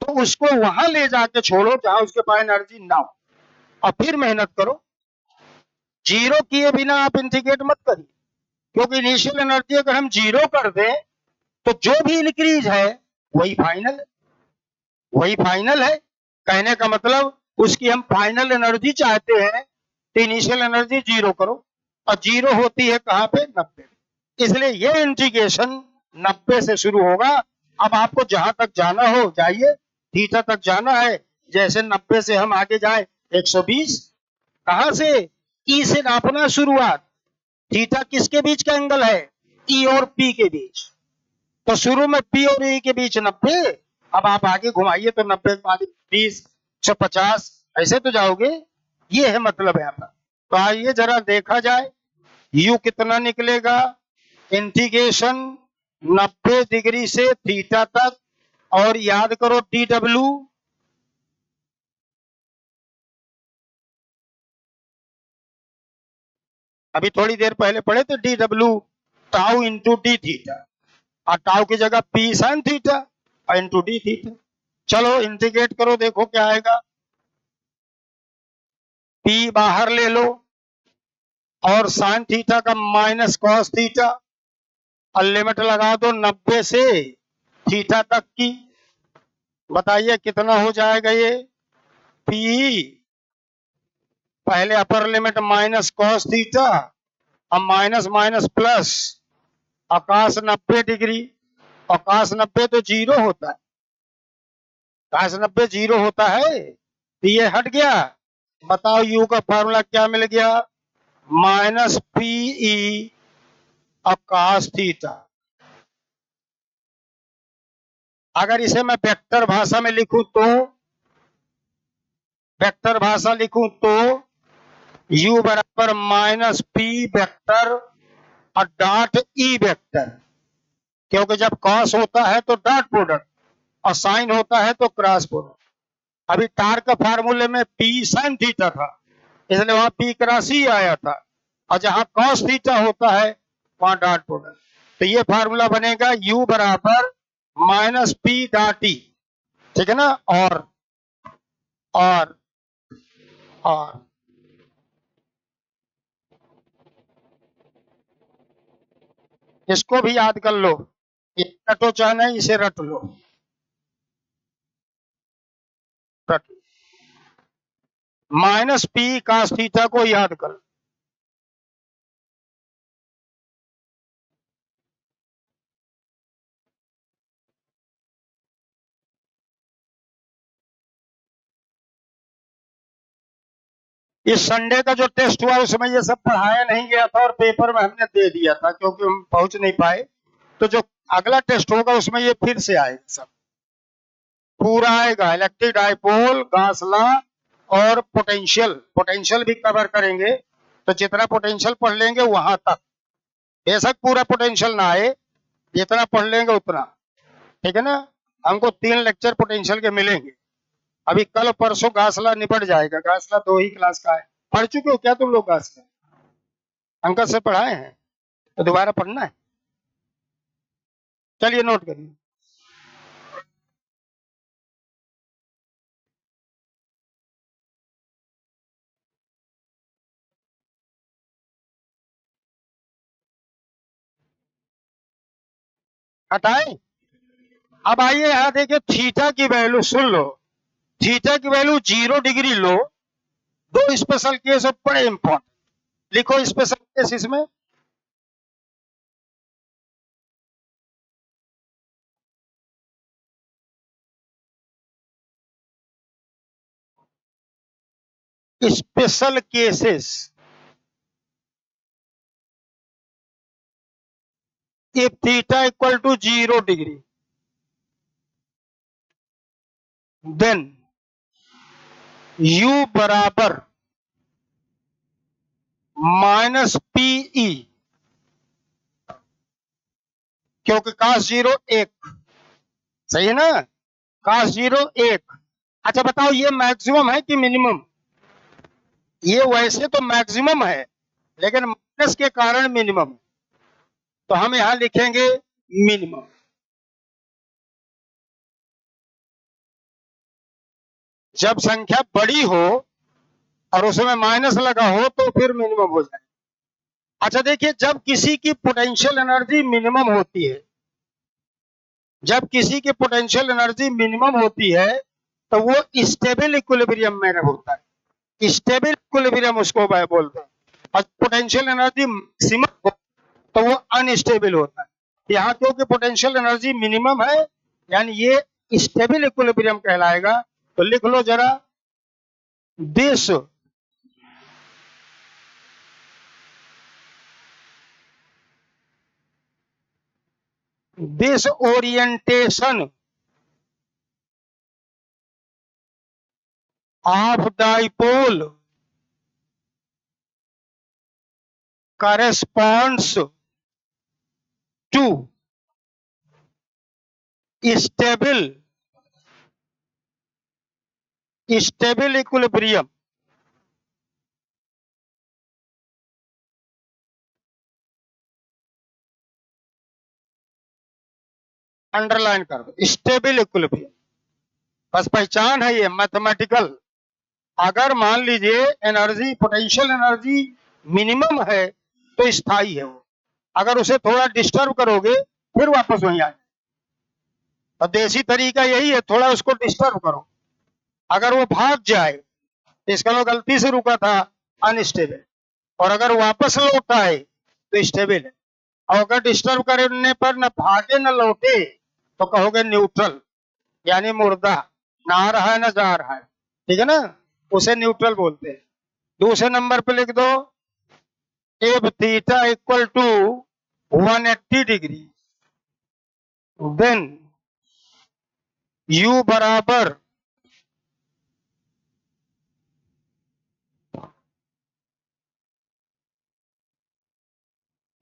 तो उसको वहां ले जाके छोड़ो जहां उसके पास एनर्जी ना हो, और फिर मेहनत करो। जीरो किए बिना आप इंटीग्रेट मत करिए, क्योंकि इनिशियल एनर्जी अगर हम जीरो कर दें तो जो भी इंक्रीज है वही फाइनल है, वही फाइनल है। कहने का मतलब उसकी हम फाइनल एनर्जी चाहते हैं तो इनिशियल एनर्जी जीरो करो, और जीरो होती है कहां पे? 90। इसलिए ये इंटीग्रेशन 90 से शुरू होगा। अब आपको जहां तक जाना हो जाइए, थीटा तक जाना है, जैसे 90 से हम आगे जाए 120। कहां से? ई से नापना शुरुआत। थीटा किसके बीच का एंगल है? ई और पी के बीच। तो शुरू में पी और ई के बीच 90। अब आप आगे घुमाइए तो 90 के बाद 20, 150, ऐसे तो जाओगे। ये है मतलब यहाँ पर। तो आइए जरा देखा जाए यू कितना निकलेगा। इंटीग्रेशन 90 डिग्री से थीटा तक, और याद करो टी डब्ल्यू अभी थोड़ी देर पहले पढ़े थे, D W tau into D theta, और टाउ की जगह पी साइन थीटा और इंटू डी थीटा। चलो इंटीग्रेट करो, देखो क्या आएगा। पी बाहर ले लो और साइन थीटा का माइनस कॉस थीटा, और लिमिट लगा दो 90 से थीटा तक की। बताइए कितना हो जाएगा ये। पी पहले upper limit minus cos theta, और माइनस माइनस प्लस आकाश 90 डिग्री। आकाश 90 तो जीरो होता है, आकाश 90 जीरो होता है, तो ये हट गया। बताओ यू का फॉर्मूला क्या मिल गया? माइनस पीई आकाश थीटा। अगर इसे मैं वेक्टर भाषा में लिखूं तो, वेक्टर भाषा लिखूं तो u बराबर माइनस पी वेक्टर और डॉट ई वेक्टर, क्योंकि जब कॉस होता है तो डॉट प्रोडक्ट, और साइन होता है तो क्रॉस प्रोडक्ट। अभी टार का फार्मूले में पी साइन थीटा था, इसलिए वहां पी क्रॉस ही आया था, और जहां कॉस थीटा होता है वहां डॉट प्रोडक्ट। तो ये फार्मूला बनेगा u बराबर माइनस पी डॉट ई। ठीक है ना? और और इसको भी याद कर लो, ये रटो चाहे नहीं, इसे रट लो, रट। माइनस पी कास थीटा को याद कर। इस संडे का जो टेस्ट हुआ उसमें ये सब पढ़ाया नहीं गया था, और पेपर में हमने दे दिया था क्योंकि हम पहुंच नहीं पाए। तो जो अगला टेस्ट होगा उसमें ये फिर से आएगा, सब पूरा आएगा। इलेक्ट्रिक डाइपोल, गॉस लॉ और पोटेंशियल, पोटेंशियल भी कवर करेंगे। तो जितना पोटेंशियल पढ़ लेंगे वहां तक, बेशक पूरा पोटेंशियल ना आए, जितना पढ़ लेंगे उतना। ठीक है ना? हमको 3 लेक्चर पोटेंशियल के मिलेंगे। अभी कल परसों गासला निपट जाएगा। गासला 2 ही क्लास का है। पढ़ चुके हो क्या तुम लोग गासला? अंकल से पढ़ाए हैं तो दोबारा पढ़ना है। चलिए नोट करिए। हटाए। अब आइए यहाँ देखिए, थीटा की वैल्यू सुन लो। थीटा की वैल्यू 0 डिग्री लो। दो स्पेशल केस है बड़े इंपॉर्टेंट, लिखो स्पेशल केस इसमें। Special cases. if theta equal to 0 degree, then u बराबर माइनस पीई, क्योंकि cos 0 1, सही है ना, cos 0 1। अच्छा बताओ ये मैक्सिमम है कि मिनिमम? ये वैसे तो मैक्सिमम है लेकिन माइनस के कारण मिनिमम, तो हम यहां लिखेंगे मिनिमम। जब संख्या बड़ी हो और उसमें माइनस लगा हो तो फिर मिनिमम हो जाए। अच्छा देखिए, जब किसी की पोटेंशियल एनर्जी मिनिमम होती है, जब किसी की पोटेंशियल एनर्जी मिनिमम होती है तो वो स्टेबल इक्विलिब्रियम में होता है। स्टेबल इक्विलिब्रियम उसको बोलते हैं। और पोटेंशियल एनर्जी मैक्सिमम हो तो वो अनस्टेबल होता है। यहाँ क्योंकि पोटेंशियल एनर्जी मिनिमम है, यानी ये स्टेबल इक्विलिब्रियम कहलाएगा। तो लिख लो जरा, this this orientation of dipole corresponds to stable equilibrium underline कर दो, स्टेबल इक्विलिब्रियम। बस पहचान है ये मैथमेटिकल। अगर मान लीजिए एनर्जी पोटेंशियल एनर्जी मिनिमम है तो स्थायी है वो, अगर उसे थोड़ा डिस्टर्ब करोगे फिर वापस वहीं आ जाए। और देसी तरीका यही है, थोड़ा उसको डिस्टर्ब करो, अगर वो भाग जाए तो इसका मतलब गलती से रुका था, अनस्टेबल। और अगर वापस लौट आए तो स्टेबल है। और अगर डिस्टर्ब करने पर न भागे न लौटे तो कहोगे न्यूट्रल, यानी मुर्दा, ना आ रहा है ना जा रहा है, ठीक है ना, उसे न्यूट्रल बोलते हैं। दूसरे नंबर पे लिख दो, if theta equal to 180 degree, then u बराबर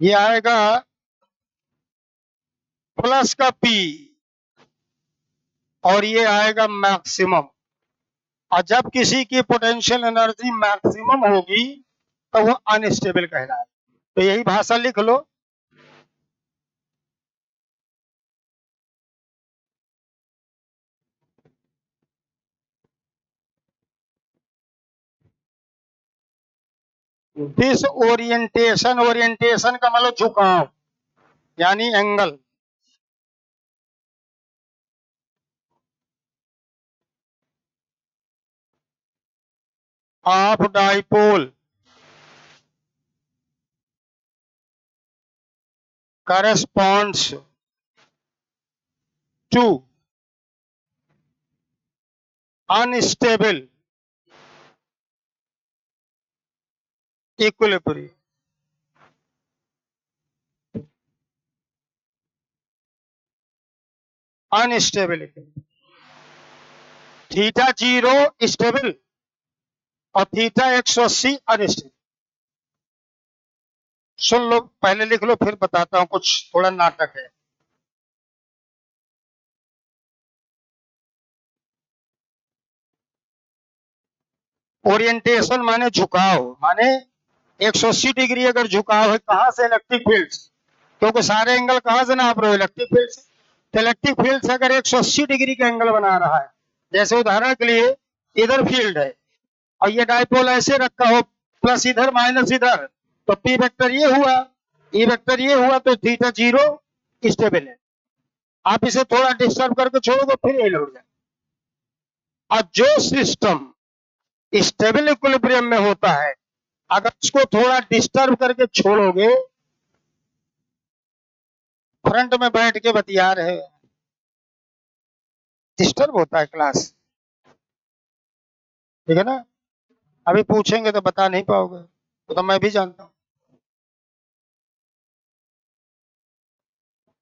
ये आएगा प्लस का p और ये आएगा मैक्सिमम। और जब किसी की पोटेंशियल एनर्जी मैक्सिमम होगी तो वो अनस्टेबल कहलाए। तो यही भाषा लिख लो, दिस ओरिएंटेशन, ओरिएंटेशन का मतलब झुकाव यानी angle, of dipole corresponds to unstable equilibrium। Unstable equilibrium, theta 0 stable और थीटा 180 अनस्टेबल। सुन लो, पहले लिख लो फिर बताता हूं, कुछ थोड़ा नाटक है। ओरिएंटेशन माने झुकाव, माने 180 डिग्री अगर झुकाव है, कहां से? इलेक्ट्रिक फील्ड से, क्योंकि सारे एंगल कहां से नाप रहे हो? इलेक्ट्रिक फील्ड से। तो इलेक्ट्रिक फील्ड से अगर 180 डिग्री का एंगल बना रहा है, जैसे उदाहरण के लिए इधर फील्ड है और ये डाइपोल ऐसे रखा हो, प्लस इधर माइनस इधर, तो पी वेक्टर ये हुआ, ई वेक्टर ये हुआ, तो थीटा 0 स्टेबल है। आप इसे थोड़ा डिस्टर्ब करके छोड़ोगे फिर ये लौट जाए। और जो सिस्टम स्टेबल इक्विलिब्रियम में होता है, अगर उसको थोड़ा डिस्टर्ब करके छोड़ोगे, फ्रंट में बैठ के बतिया रहे, डिस्टर्ब होता है क्लास, ठीक है ना। अभी पूछेंगे तो बता नहीं पाओगे, तो मैं भी जानता हूं।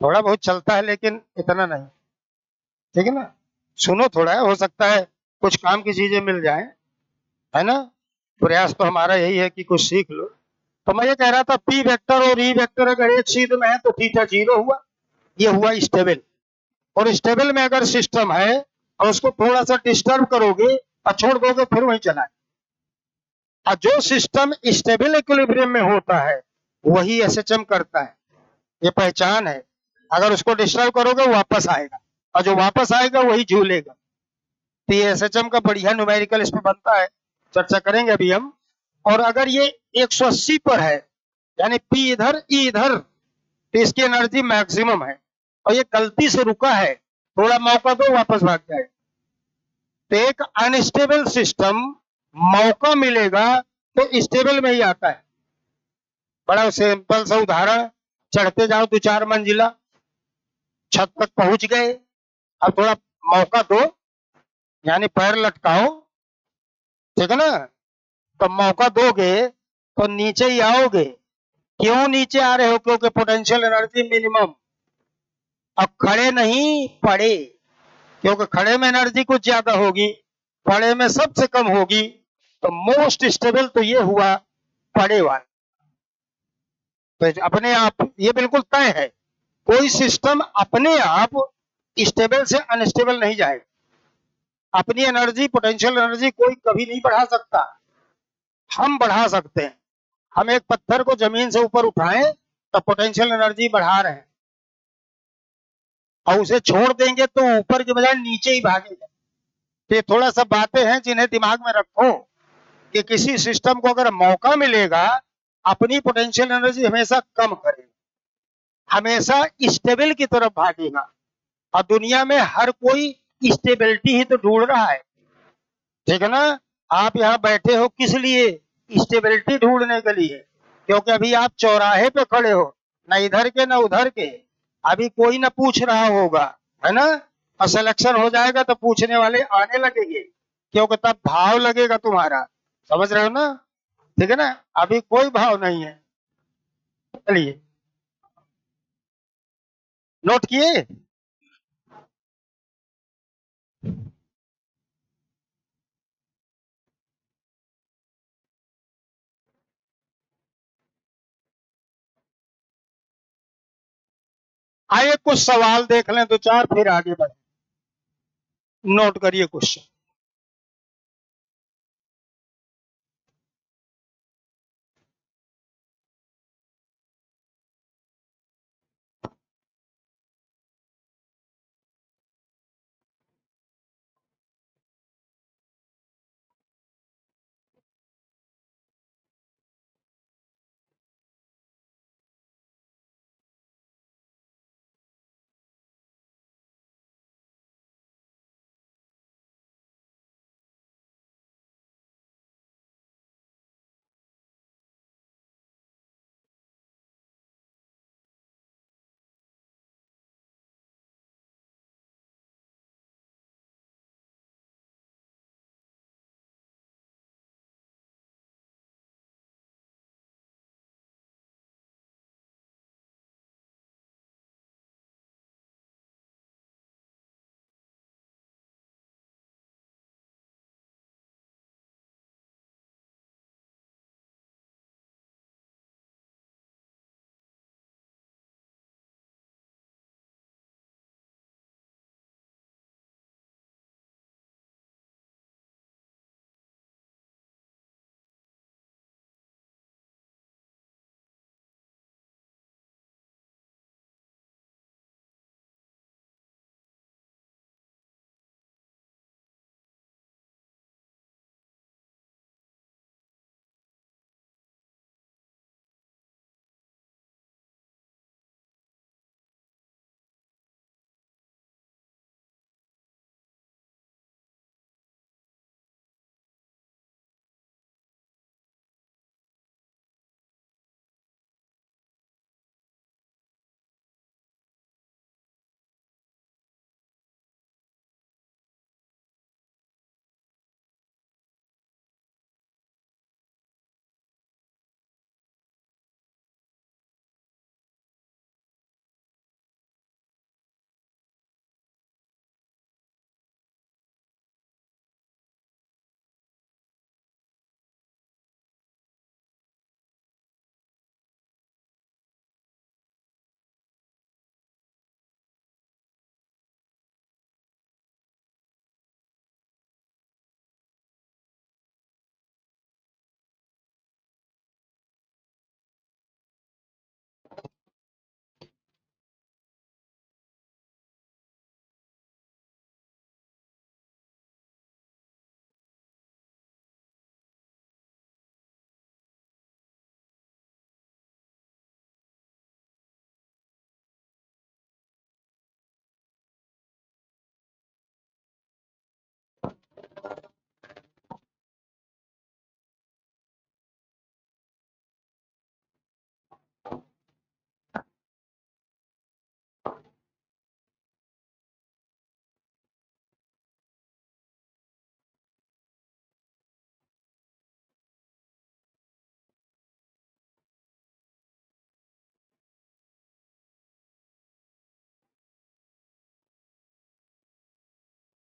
थोड़ा बहुत चलता है लेकिन इतना नहीं। ठीक है ना? सुनो थोड़ा, हो सकता है कुछ काम की चीजें मिल जाए, है ना? प्रयास तो हमारा यही है कि कुछ सीख लो। तो मैं ये कह रहा था, पी वेक्टर और ई वेक्टर अगर एक सीध में है तो थीटा जीरो हुआ। ये हुआ स्टेबल। और स्टेबल में अगर सिस्टम है और उसको थोड़ा सा डिस्टर्ब करोगे और छोड़ दोगे, फिर वही चला है। और जो सिस्टम स्टेबल इक्विलिब्रियम में होता है वही एसएचएम करता है। ये पहचान है। अगर उसको डिस्टर्ब करोगे वो वापस आएगा, और जो वापस आएगा वही झूलेगा। तो ये एसएचएम का बढ़िया न्यूमेरिकल इसमें बनता है, चर्चा करेंगे अभी हम। और अगर ये 180 पर है, यानी पी इधर ई इधर, तो इसकी एनर्जी मैक्सिमम है। और ये गलती से रुका है, थोड़ा मौका दो वापस भाग जाए। तो एक अनस्टेबल सिस्टम, मौका मिलेगा तो स्टेबल में ही आता है। बड़ा सिंपल सा उदाहरण, चढ़ते जाओ 2-4 मंजिला, छत तक पहुंच गए, अब थोड़ा मौका दो, यानी पैर लटकाओ, ठीक है ना? तो मौका दोगे तो नीचे ही आओगे। क्यों नीचे आ रहे हो? क्योंकि पोटेंशियल एनर्जी मिनिमम। अब खड़े नहीं, पड़े। क्योंकि खड़े में एनर्जी कुछ ज्यादा होगी, पड़े में सबसे कम होगी। तो मोस्ट स्टेबल तो ये हुआ पड़े वाला। तो अपने आप ये बिल्कुल तय है, कोई सिस्टम अपने आप स्टेबल से अनस्टेबल नहीं जाएगा। अपनी एनर्जी, पोटेंशियल एनर्जी कोई कभी नहीं बढ़ा सकता। हम बढ़ा सकते हैं। हम एक पत्थर को जमीन से ऊपर उठाएं तो पोटेंशियल एनर्जी बढ़ा रहे हैं, और उसे छोड़ देंगे तो ऊपर के बजाय नीचे ही भागेगा। तो ये थोड़ा सा बातें हैं जिन्हें दिमाग में रखो, कि किसी सिस्टम को अगर मौका मिलेगा, अपनी पोटेंशियल एनर्जी हमेशा कम करेगा, हमेशा स्टेबल की तरफ भागेगा। और दुनिया में हर कोई स्टेबिलिटी ही तो ढूंढ रहा है, ठीक है ना? आप यहाँ बैठे हो किस लिए? स्टेबिलिटी ढूंढने के लिए। क्योंकि अभी आप चौराहे पे खड़े हो, ना इधर के ना उधर के। अभी कोई ना पूछ रहा होगा, है ना? और सिलेक्शन हो जाएगा तो पूछने वाले आने लगेंगे, क्योंकि तब भाव लगेगा तुम्हारा। समझ रहे हो ना? ठीक है ना? अभी कोई भाव नहीं है। चलिए, नोट किए? आइए कुछ सवाल देख लें, 2-4, फिर आगे बढ़े। नोट करिए क्वेश्चन।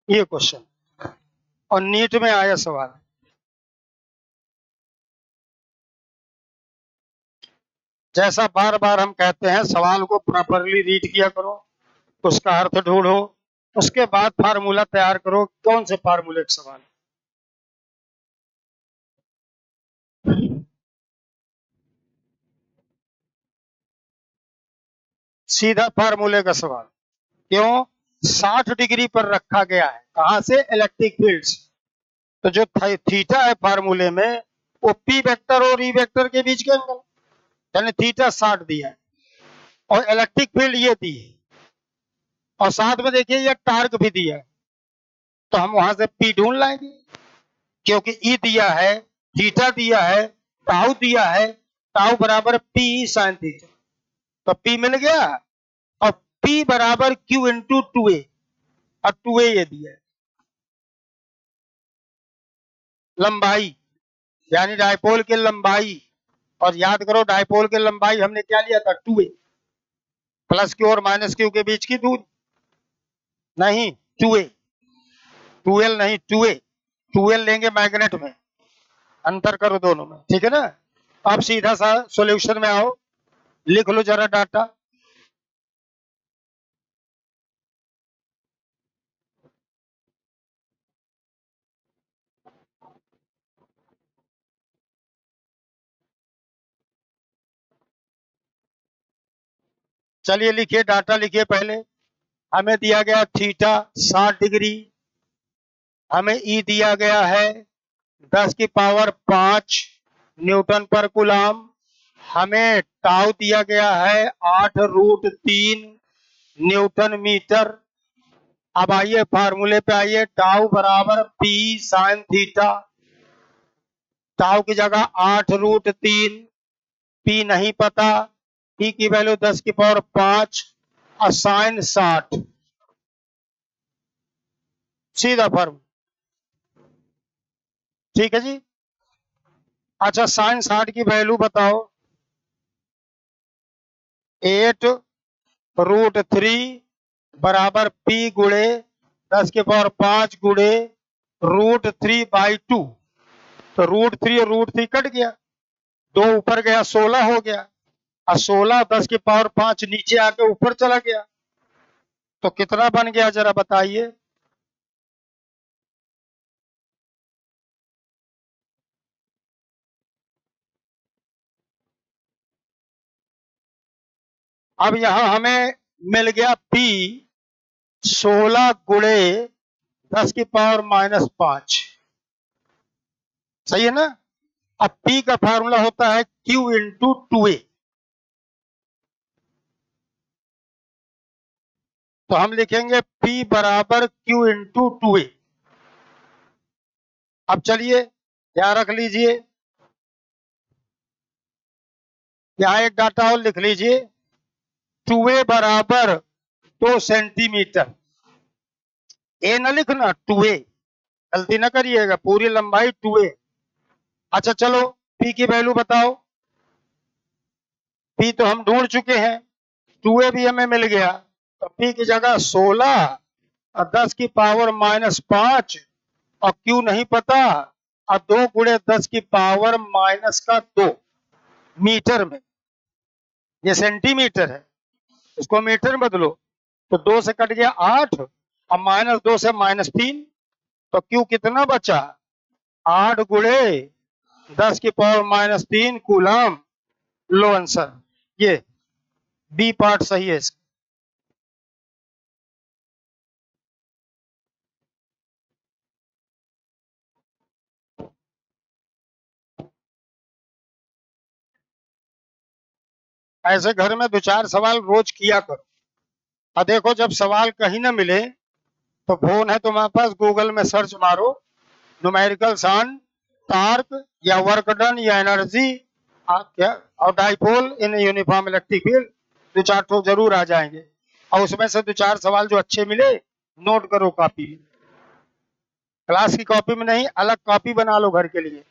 ये क्वेश्चन और नीट में आया सवाल। जैसा बार बार हम कहते हैं, सवाल को प्रॉपरली रीड किया करो, उसका अर्थ ढूंढो, उसके बाद फार्मूला तैयार करो। कौन से फार्मूले का सवाल? सीधा फार्मूले का सवाल। क्यों? 60 डिग्री पर रखा गया है। कहां से? इलेक्ट्रिक फील्ड से। तो जो थीटा है फार्मूले में, वो पी वेक्टर और ई वेक्टर के बीच के एंगल, यानी थीटा 60 दिया है और इलेक्ट्रिक फील्ड ये दी है, और साथ में देखिए ये टार्क भी दिया है। तो हम वहां से पी ढूंढ लाएंगे, क्योंकि ई दिया है, थीटा दिया है, टाउ दिया है, टाउ बराबर पी साइन थीटा, तो पी मिल गया। और पी बराबर क्यू इंटू टू ए, और टू ए ये दिया है लंबाई, यानी डायपोल की लंबाई। और याद करो डायपोल की लंबाई हमने क्या लिया था? 2a। प्लस क्यू और माइनस क्यू के बीच की दूरी नहीं, 2a, 2l नहीं, 2a। 2l लेंगे मैग्नेट में, अंतर करो दोनों में, ठीक है ना। अब सीधा सा सॉल्यूशन में आओ, लिख लो जरा डाटा। चलिए लिखिए, डाटा लिखिए पहले। हमें दिया गया थीटा 60 डिग्री, हमें ई दिया गया है 10 की पावर 5 न्यूटन पर कूलम, हमें टाउ दिया गया है 8√3 न्यूटन मीटर। अब आइए फार्मूले पे आइए, टाउ बराबर पी साइन थीटा। टाउ की जगह 8√3, पी नहीं पता, पी की वैल्यू 10 की पावर 5 और साइन 60, सीधा फॉर्मूला। ठीक है जी। अच्छा, साइन 60 की वैल्यू बताओ। 8√3 बराबर पी गुणे 10 के पावर 5 गुणे √3/2। तो √3 और √3 कट गया, दो ऊपर गया 16 हो गया, और 16 10 की पावर 5 नीचे आके ऊपर चला गया, तो कितना बन गया जरा बताइए। अब यहां हमें मिल गया P 16 गुणे 10 की पावर -5, सही है ना। अब P का फार्मूला होता है Q इंटू 2a, तो हम लिखेंगे P बराबर Q इंटू 2a। अब चलिए यहाँ रख लीजिए, यहाँ एक डाटा और लिख लीजिए, 2a बराबर 2 सेंटीमीटर। ए ना लिखना, 2a, गलती ना करिएगा, पूरी लंबाई 2a। अच्छा चलो, P की वैल्यू बताओ। P तो हम ढूंढ चुके हैं, 2a भी हमें मिल गया, तो P की जगह 16 और 10 की पावर -5, और Q नहीं पता, और 2 गुणे 10 की पावर -2 मीटर में, ये सेंटीमीटर है, इसको मीटर में बदलो, तो 2 से कट गया 8 और -2 से -3, तो Q कितना बचा? 8 गुणे 10 की पावर -3 कूलम। लो आंसर, ये बी पार्ट सही है इसका। ऐसे घर में 2-4 सवाल रोज किया करो, और देखो जब सवाल कहीं ना मिले तो फोन है तुम्हारे पास, गूगल में सर्च मारो न्यूमेरिकल सन, टार्क या वर्क डन या एनर्जी क्या और dipole in uniform electric field, 2-4 तो जरूर आ जाएंगे। और उसमें से 2-4 सवाल जो अच्छे मिले नोट करो कॉपी में, क्लास की कॉपी में नहीं, अलग कॉपी बना लो घर के लिए।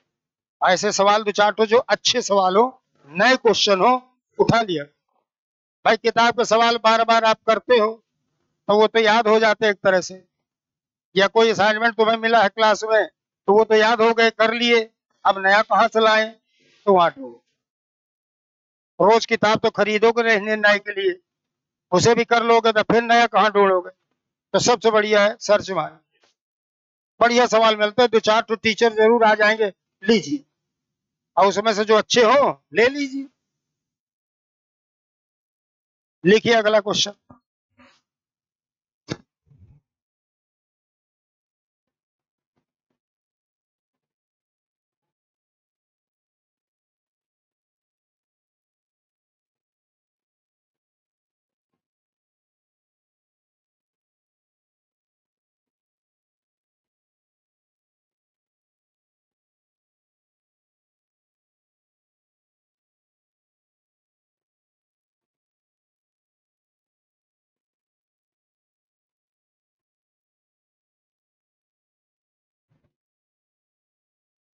ऐसे सवाल 2-4 तो जो अच्छे सवाल हो, नए क्वेश्चन हो, उठा लिया। भाई किताब के सवाल बार बार आप करते हो तो वो तो याद हो जाते एक तरह से, या कोई असाइनमेंट तुम्हें मिला है क्लास में तो वो तो याद हो गए, कर लिए, अब नया कहाँ से लाएं? तो वहां ढूंढो। रोज किताब तो खरीदोगे नहीं नए के लिए, उसे भी कर लोगे तो फिर नया कहाँ ढूंढोगे? तो सबसे बढ़िया है सर्च मार। बढ़िया सवाल मिलते हैं, 2-4 तो टीचर जरूर आ जाएंगे, लीजिए, और उसमें से जो अच्छे हो ले लीजिए। लिखिए अगला क्वेश्चन।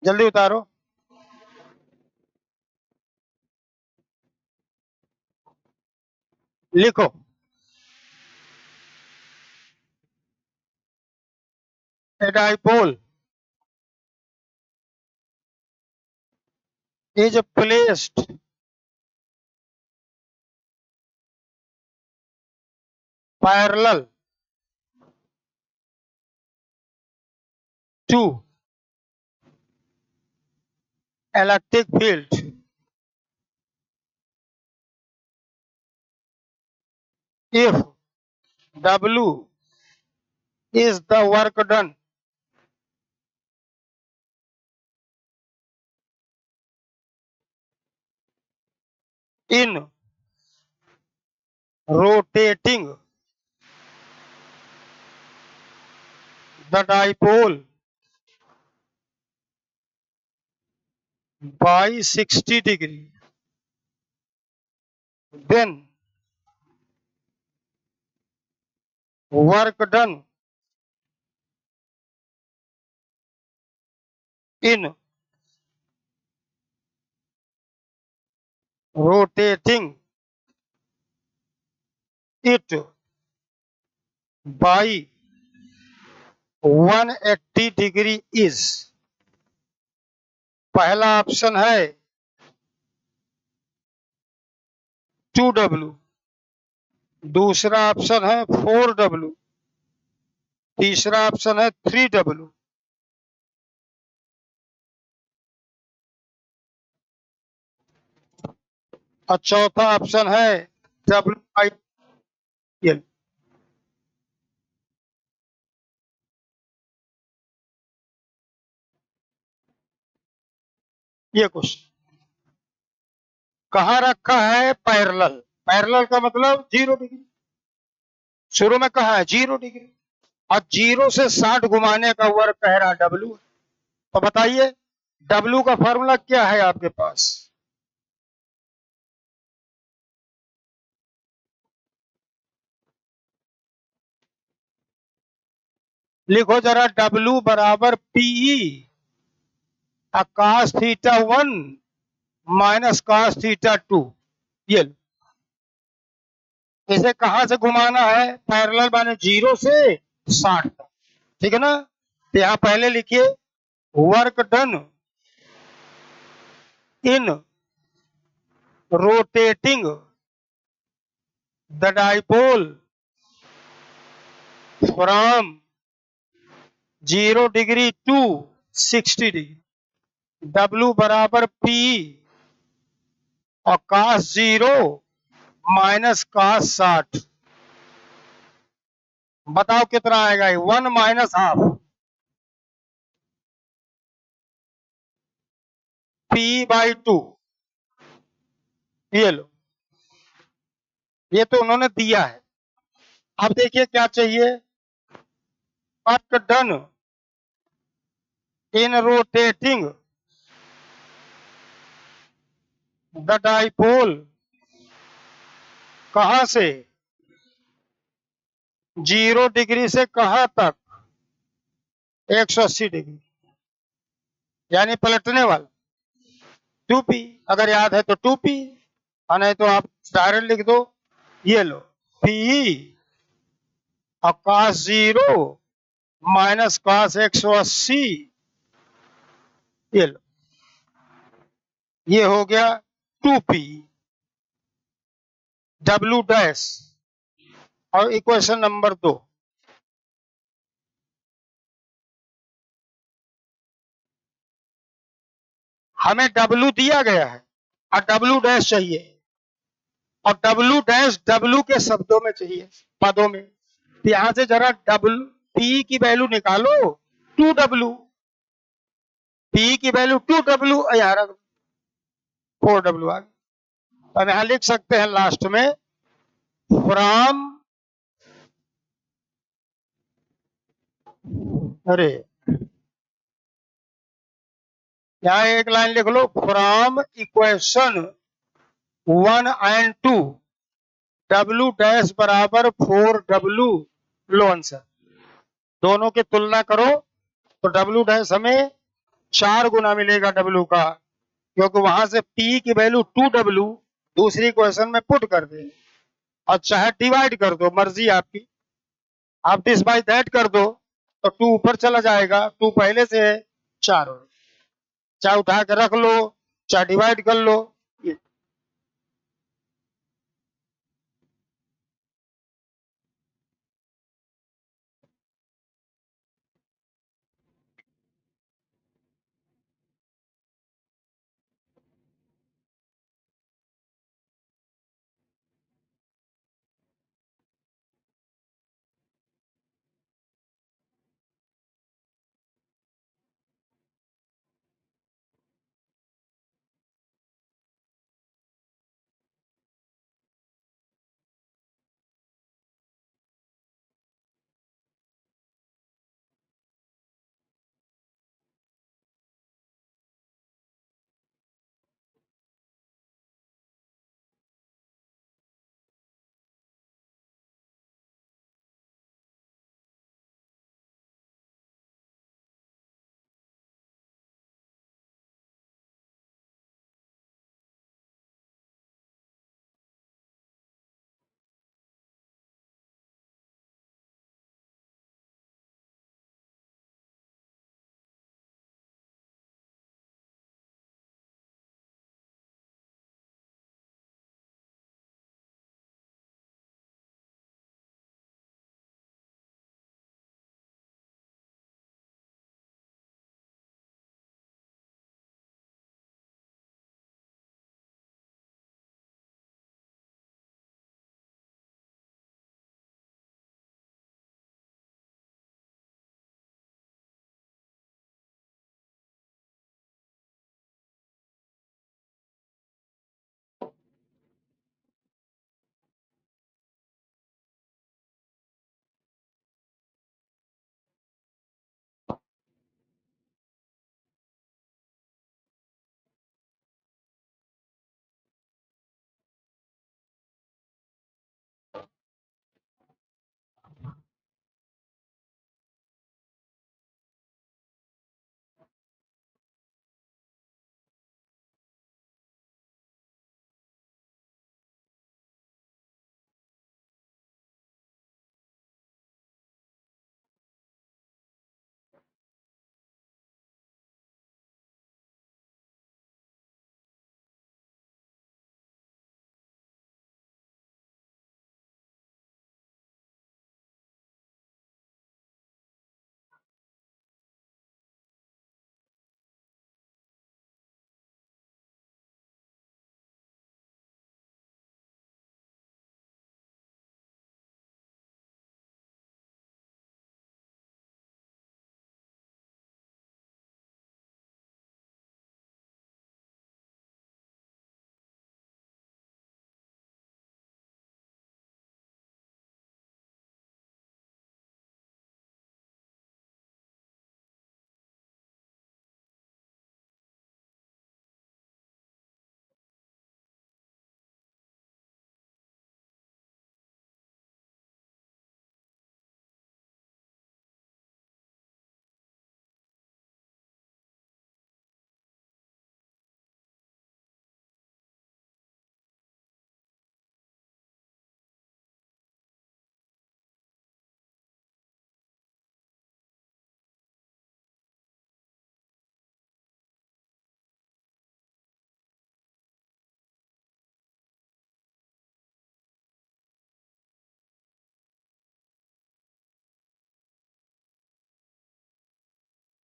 जल्दी उतारो। लिखो। A dipole is placed parallel to electric field if W is the work done in rotating the dipole by 60 degree, then work done in rotating it by 180 degree is। पहला ऑप्शन है 2W, दूसरा option है 4W, तीसरा option है 3W, और चौथा option है WIL। ये क्वेश्चन कहाँ रखा है? पैरेलल। पैरेलल का मतलब 0 डिग्री। शुरू में कहा है 0 डिग्री, और 0 से 60 घुमाने का वर्क कह रहा W। तो बताइए W का फॉर्मूला क्या है आपके पास? लिखो जरा, W बराबर PE cos theta 1 minus cos theta 2। ये इसे कहां से घुमाना है? पैरेलल माने 0 से 60 तक, ठीक है ना? तो यहां पहले लिखिए work done in rotating the dipole from 0 degree to 60 degree. W बराबर P और cos 0 माइनस cos 60। बताओ कितना आएगा? 1 माइनस हाफ P/2। ये लो, ये तो उन्होंने दिया है। अब देखिए क्या चाहिए? Work done in rotating the dipole कहां से? 0 डिग्री से कहां तक? 180 डिग्री, यानी पलटने वाला 2P। अगर याद है तो 2P, और नहीं तो आप डायरेक्ट लिख दो। ये लो P और cos 0 माइनस कॉस 180, ये लो, ये हो गया 2p डब्ल्यू डैश। और इक्वेशन नंबर 2, हमें डब्ल्यू दिया गया है और डब्ल्यू डैश चाहिए, और डब्ल्यू डैश डब्ल्यू के शब्दों में चाहिए, पदों में। तो यहां से जरा डब्ल्यू पी की वैल्यू निकालो, 2w, पी की वैल्यू 2w, यार 4w आ गई। अब यहां लिख सकते हैं लास्ट में, फ्रॉम, अरे यहाँ एक लाइन लिख लो, फ्रॉम इक्वेशन 1 और 2 डब्ल्यू डैश बराबर 4w, लो आंसर। दोनों की तुलना करो तो डब्ल्यू डैश हमें 4 गुना मिलेगा डब्ल्यू का, क्योंकि वहां से पी की वैल्यू 2w दूसरी क्वेश्चन में पुट कर दे, और चाहे डिवाइड कर दो, मर्जी आपकी, आप दिस बाई दैट कर दो तो 2 ऊपर चला जाएगा, 2 पहले से है, 4 हो, चाहे उठा के रख लो, चाहे डिवाइड कर लो।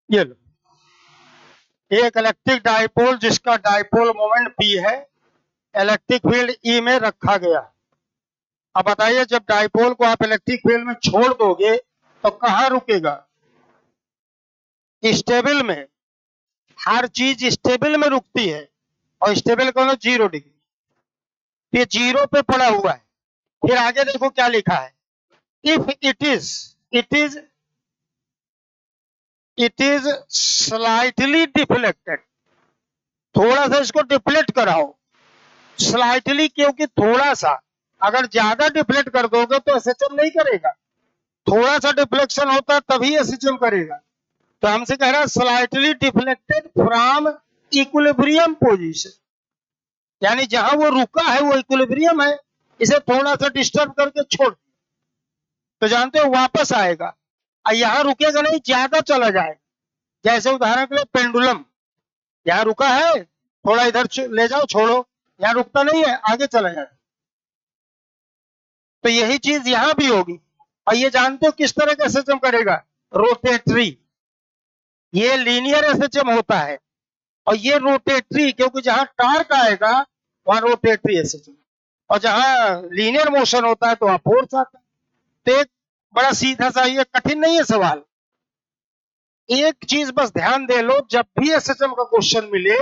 ये लो, एक इलेक्ट्रिक डाइपोल जिसका डाइपोल मोमेंट P है, इलेक्ट्रिक फील्ड E में रखा गया। अब बताइए, जब डाइपोल को आप इलेक्ट्रिक फील्ड में छोड़ दोगे तो कहाँ रुकेगा? स्टेबल में। हर चीज स्टेबल में रुकती है, और स्टेबल कौन है? 0 डिग्री। ये 0 पे पड़ा हुआ है। फिर आगे देखो क्या लिखा है, if it is slightly deflected. थोड़ा सा इसको डिफ्लेक्ट कराओ, स्लाइटली, क्योंकि थोड़ा सा, अगर ज्यादा डिफ्लेक्ट कर दोगे तो एसएचएम नहीं करेगा। थोड़ा सा डिफ्लेक्शन होता है तभी एसएचएम करेगा। तो हमसे कह रहा है slightly deflected from equilibrium position, यानी जहां वो रुका है वो इक्विलिब्रियम है, इसे थोड़ा सा डिस्टर्ब करके छोड़, तो जानते हो वापस आएगा। और यहाँ रुकेगा नहीं, ज्यादा चला जाएगा। जैसे उदाहरण के लिए पेंडुलम, यहाँ रुका है, थोड़ा इधर ले जाओ, छोड़ो, यहाँ रुकता नहीं है, आगे चला जाएगा। तो यही चीज यहाँ भी होगी। और ये जानते हो किस तरह का एसएचएम करेगा? रोटेटरी। ये लीनियर एसएचएम होता है, और ये रोटेटरी, क्योंकि जहां टार्क आएगा वहां रोटेटरी एसएचएम, और जहां लीनियर मोशन होता है तो वहां फोर्स आता है। तो एक बड़ा सीधा सा, ये कठिन नहीं है सवाल। एक चीज बस ध्यान दे लो, जब भी एसएचएम का क्वेश्चन मिले,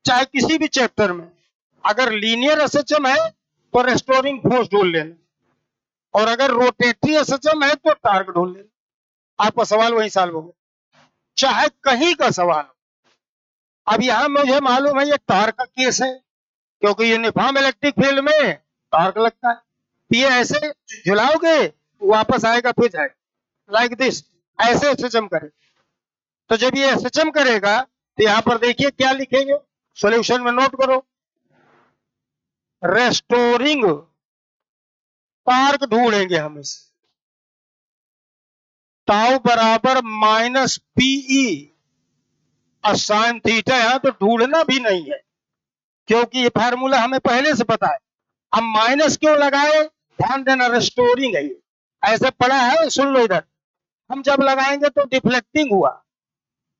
चाहे किसी भी चैप्टर में, अगर लीनियर एसएचएम है तो रेस्टोरिंग फोर्स ढूंढ लेना, और अगर रोटेटरी एसएचएम है तो टार्क ढूंढ लेना। आपका सवाल वही सॉल्व होगा, चाहे कहीं का सवाल हो। अब यहां मुझे मालूम है ये टार्क का केस है, क्योंकि यूनिफॉर्म इलेक्ट्रिक फील्ड में टार्क लगता है। ये ऐसे झुलाओगे, वापस आएगा, फिर जाएगा, लाइक दिस, ऐसे एसएचएम करे। तो जब ये एसएचएम करेगा तो यहां पर देखिए क्या लिखेंगे, सॉल्यूशन में नोट करो, रेस्टोरिंग टार्क ढूंढेंगे हम इसे, टाउ बराबर माइनस पीई साइन थीटा। यहां तो ढूंढना भी नहीं है, क्योंकि ये फार्मूला हमें पहले से पता है। अब माइनस क्यों लगाए? ध्यान देना, रेस्टोरिंग है ये, ऐसे पड़ा है, सुन लो इधर। हम जब लगाएंगे तो डिफ्लेक्टिंग हुआ,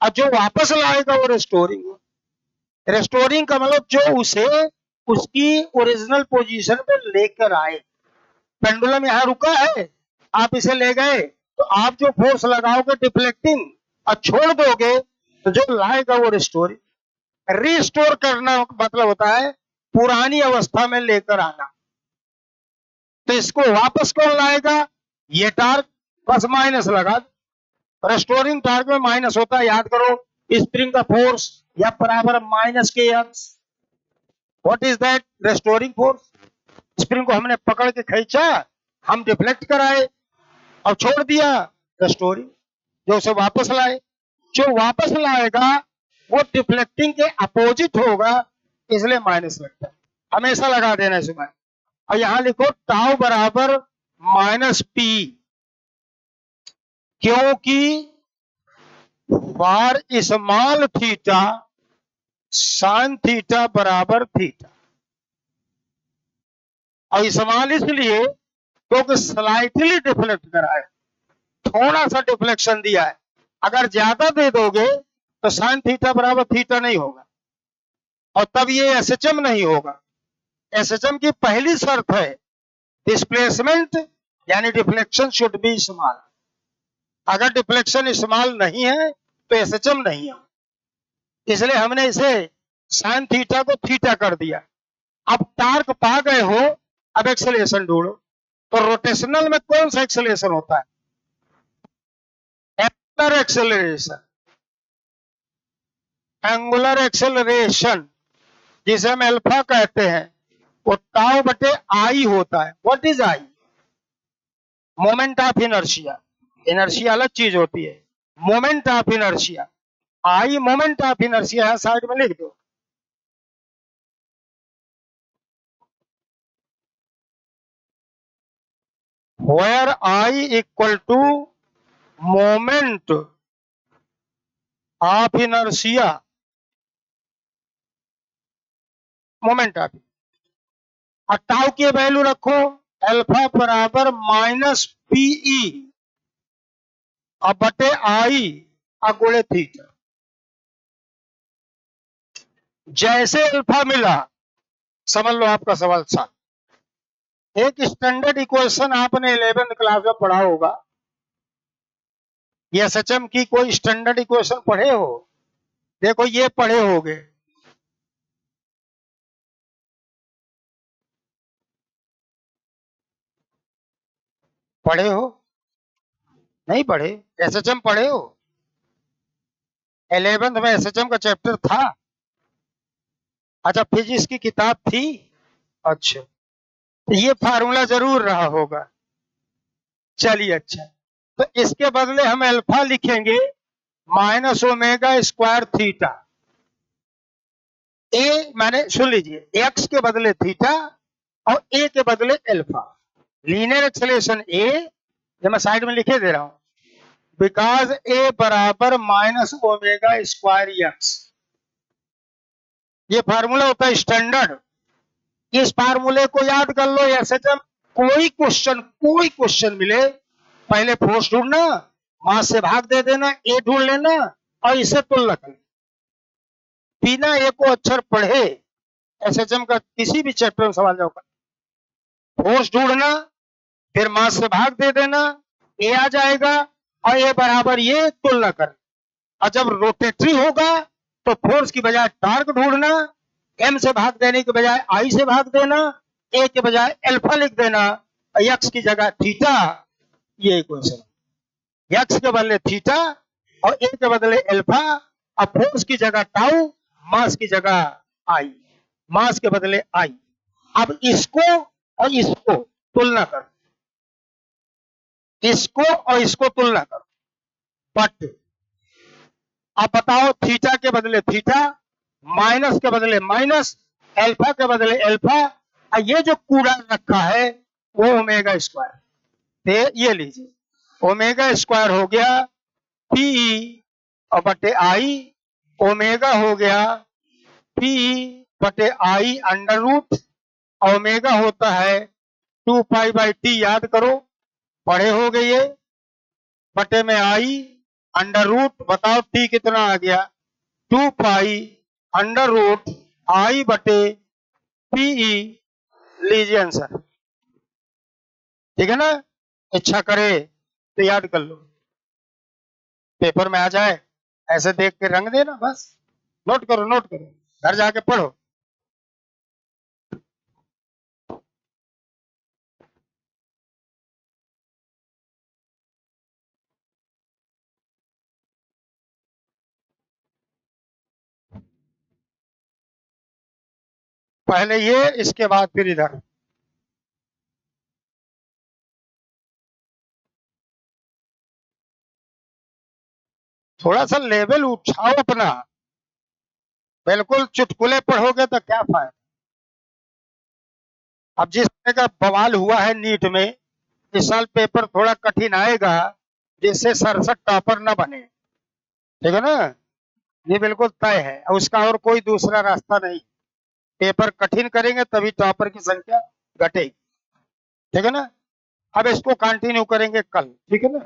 और जो वापस लाएगा वो रेस्टोरिंग हुआ। रेस्टोरिंग का मतलब जो उसे उसकी ओरिजिनल पोजीशन पे लेकर आए। पेंडुलम यहाँ रुका है, आप इसे ले गए, तो आप जो फोर्स लगाओगे डिफ्लेक्टिंग, और छोड़ दोगे तो जो लाएगा वो रिस्टोरिंग। रिस्टोर करना मतलब होता है पुरानी अवस्था में लेकर आना। तो इसको वापस कौन लाएगा? ये टार्क, बस माइनस लगा दो। रेस्टोरिंग टार्क में माइनस होता है, याद करो, स्प्रिंग का फोर्स या बराबर माइनस के AIIMS. What is that? Restoring force. Spring को हमने पकड़ के खींचा, हम डिफ्लेक्ट कराए और छोड़ दिया, रेस्टोरिंग। जो उसे वापस लाए, जो वापस लाएगा वो डिफ्लेक्टिंग के अपोजिट होगा, इसलिए माइनस लगता है। हमेशा लगा देना इसमें। और यहां लिखो टाउ बराबर माइनस पी, क्योंकि for small theta sine theta बराबर थीटा। और स्मॉल इसलिए क्योंकि स्लाइटली डिफ्लेक्ट करा है, थोड़ा सा डिफ्लेक्शन दिया है। अगर ज्यादा दे दोगे तो साइन थीटा बराबर थीटा नहीं होगा, और तब ये एसएचएम नहीं होगा। एसएचएम की पहली शर्त है डिस्प्लेसमेंट, यानी डिफ्लेक्शन शुड बी स्मॉल। अगर डिफ्लेक्शन स्मॉल नहीं है तो एसएचएम नहीं है, इसलिए हमने इसे साइन थीटा को थीटा कर दिया। अब टार्क पा गए हो, अब एक्सेलरेशन ढूंढो। तो रोटेशनल में कौन सा एक्सेलरेशन होता है? Angular acceleration. एंगुलर एक्सेलरेशन जिसे हम अल्फा कहते हैं, वो टाउ बटे आई होता है। What is I? Moment of inertia. Inertia अलग चीज होती है, moment of inertia. I moment of inertia है, साइड में लिख दो। Where I equal to moment of inertia, moment of. और टाउ की वैल्यू रखो, अल्फा बराबर माइनस पीई अब बटे आई, गुणे थीटा। जैसे अल्फा मिला समझ लो आपका सवाल साफ। एक स्टैंडर्ड इक्वेशन आपने 11th क्लास में पढ़ा होगा, ये एसएचएम की कोई स्टैंडर्ड इक्वेशन पढ़े हो? देखो ये पढ़े होगे, पढ़े हो? नहीं पढ़े? एसएचएम पढ़े हो? 11th में एसएचएम का चैप्टर था? अच्छा, फिजिक्स की किताब थी? अच्छा, तो ये फार्मूला जरूर रहा होगा। चलिए अच्छा, तो इसके बदले हम अल्फा लिखेंगे माइनस ओमेगा स्क्वायर थीटा। ए माने सुन लीजिए, एक्स के बदले थीटा और ए के बदले अल्फा। लीनियर एक्सेलरेशन ए, जो मैं साइड में लिखे दे रहा हूं, बिकॉज ए बराबर माइनस ओमेगा स्क्वायर एक्स। ये फार्मूला होता है स्टैंडर्ड। इस फार्मूले को याद कर लो। ऐसे जब कोई क्वेश्चन मिले, पहले फोर्स ढूंढना, मास से भाग दे देना, ए ढूंढ लेना और इसे तुलना करना। बिना ए को अक्षर पढ़े एसएचएम का किसी भी चैप्टर में सवाल जाओ, फोर्स ढूंढना, फिर मास से भाग दे देना, ए आ जाएगा और ए बराबर ये तुलना करना। और जब रोटेटरी होगा तो फोर्स की बजाय टार्क ढूंढना, एम से भाग देने के बजाय आई से भाग देना, ए के बजाय अल्फा लिख देना, एक्स की जगह थीटा। ये इक्वेशन, एक्स के बदले थीटा और ए के बदले अल्फा, और फोर्स की जगह टाउ, मास की जगह आई, मास के बदले आई। अब इसको और इसको तुलना करो, इसको और इसको तुलना करो। बट अब बताओ, थीटा के बदले थीटा, माइनस के बदले माइनस, अल्फा के बदले अल्फा, और ये जो कूड़ा रखा है वो ओमेगा स्क्वायर। ये लीजिए, ओमेगा स्क्वायर हो गया पी और बटे आई, ओमेगा हो गया पी बटे आई अंडर रूट, ओमेगा होता है 2 पाई बाई टी, याद करो, पढ़े हो गए ये, बटे में आई अंडर रूट, बताओ टी कितना आ गया, 2 पाई अंडर रूट आई बटे पीई। लीजिए आंसर, ठीक है ना? इच्छा करे तो याद कर लो, पेपर में आ जाए, ऐसे देख के रंग देना बस। नोट करो, नोट करो, घर जाके पढ़ो। पहले ये, इसके बाद फिर इधर। थोड़ा सा लेवल उठाओ अपना, बिल्कुल चुटकुले पढ़ोगे तो क्या फायदा। अब जिस तरह का बवाल हुआ है नीट में, इस साल पेपर थोड़ा कठिन आएगा, जिससे सरसठ टॉपर न बने, ठीक है ना? ये बिल्कुल तय है, उसका और कोई दूसरा रास्ता नहीं। पेपर कठिन करेंगे तभी टॉपर की संख्या घटेगी, ठीक है ना? अब इसको कंटिन्यू करेंगे कल, ठीक है ना?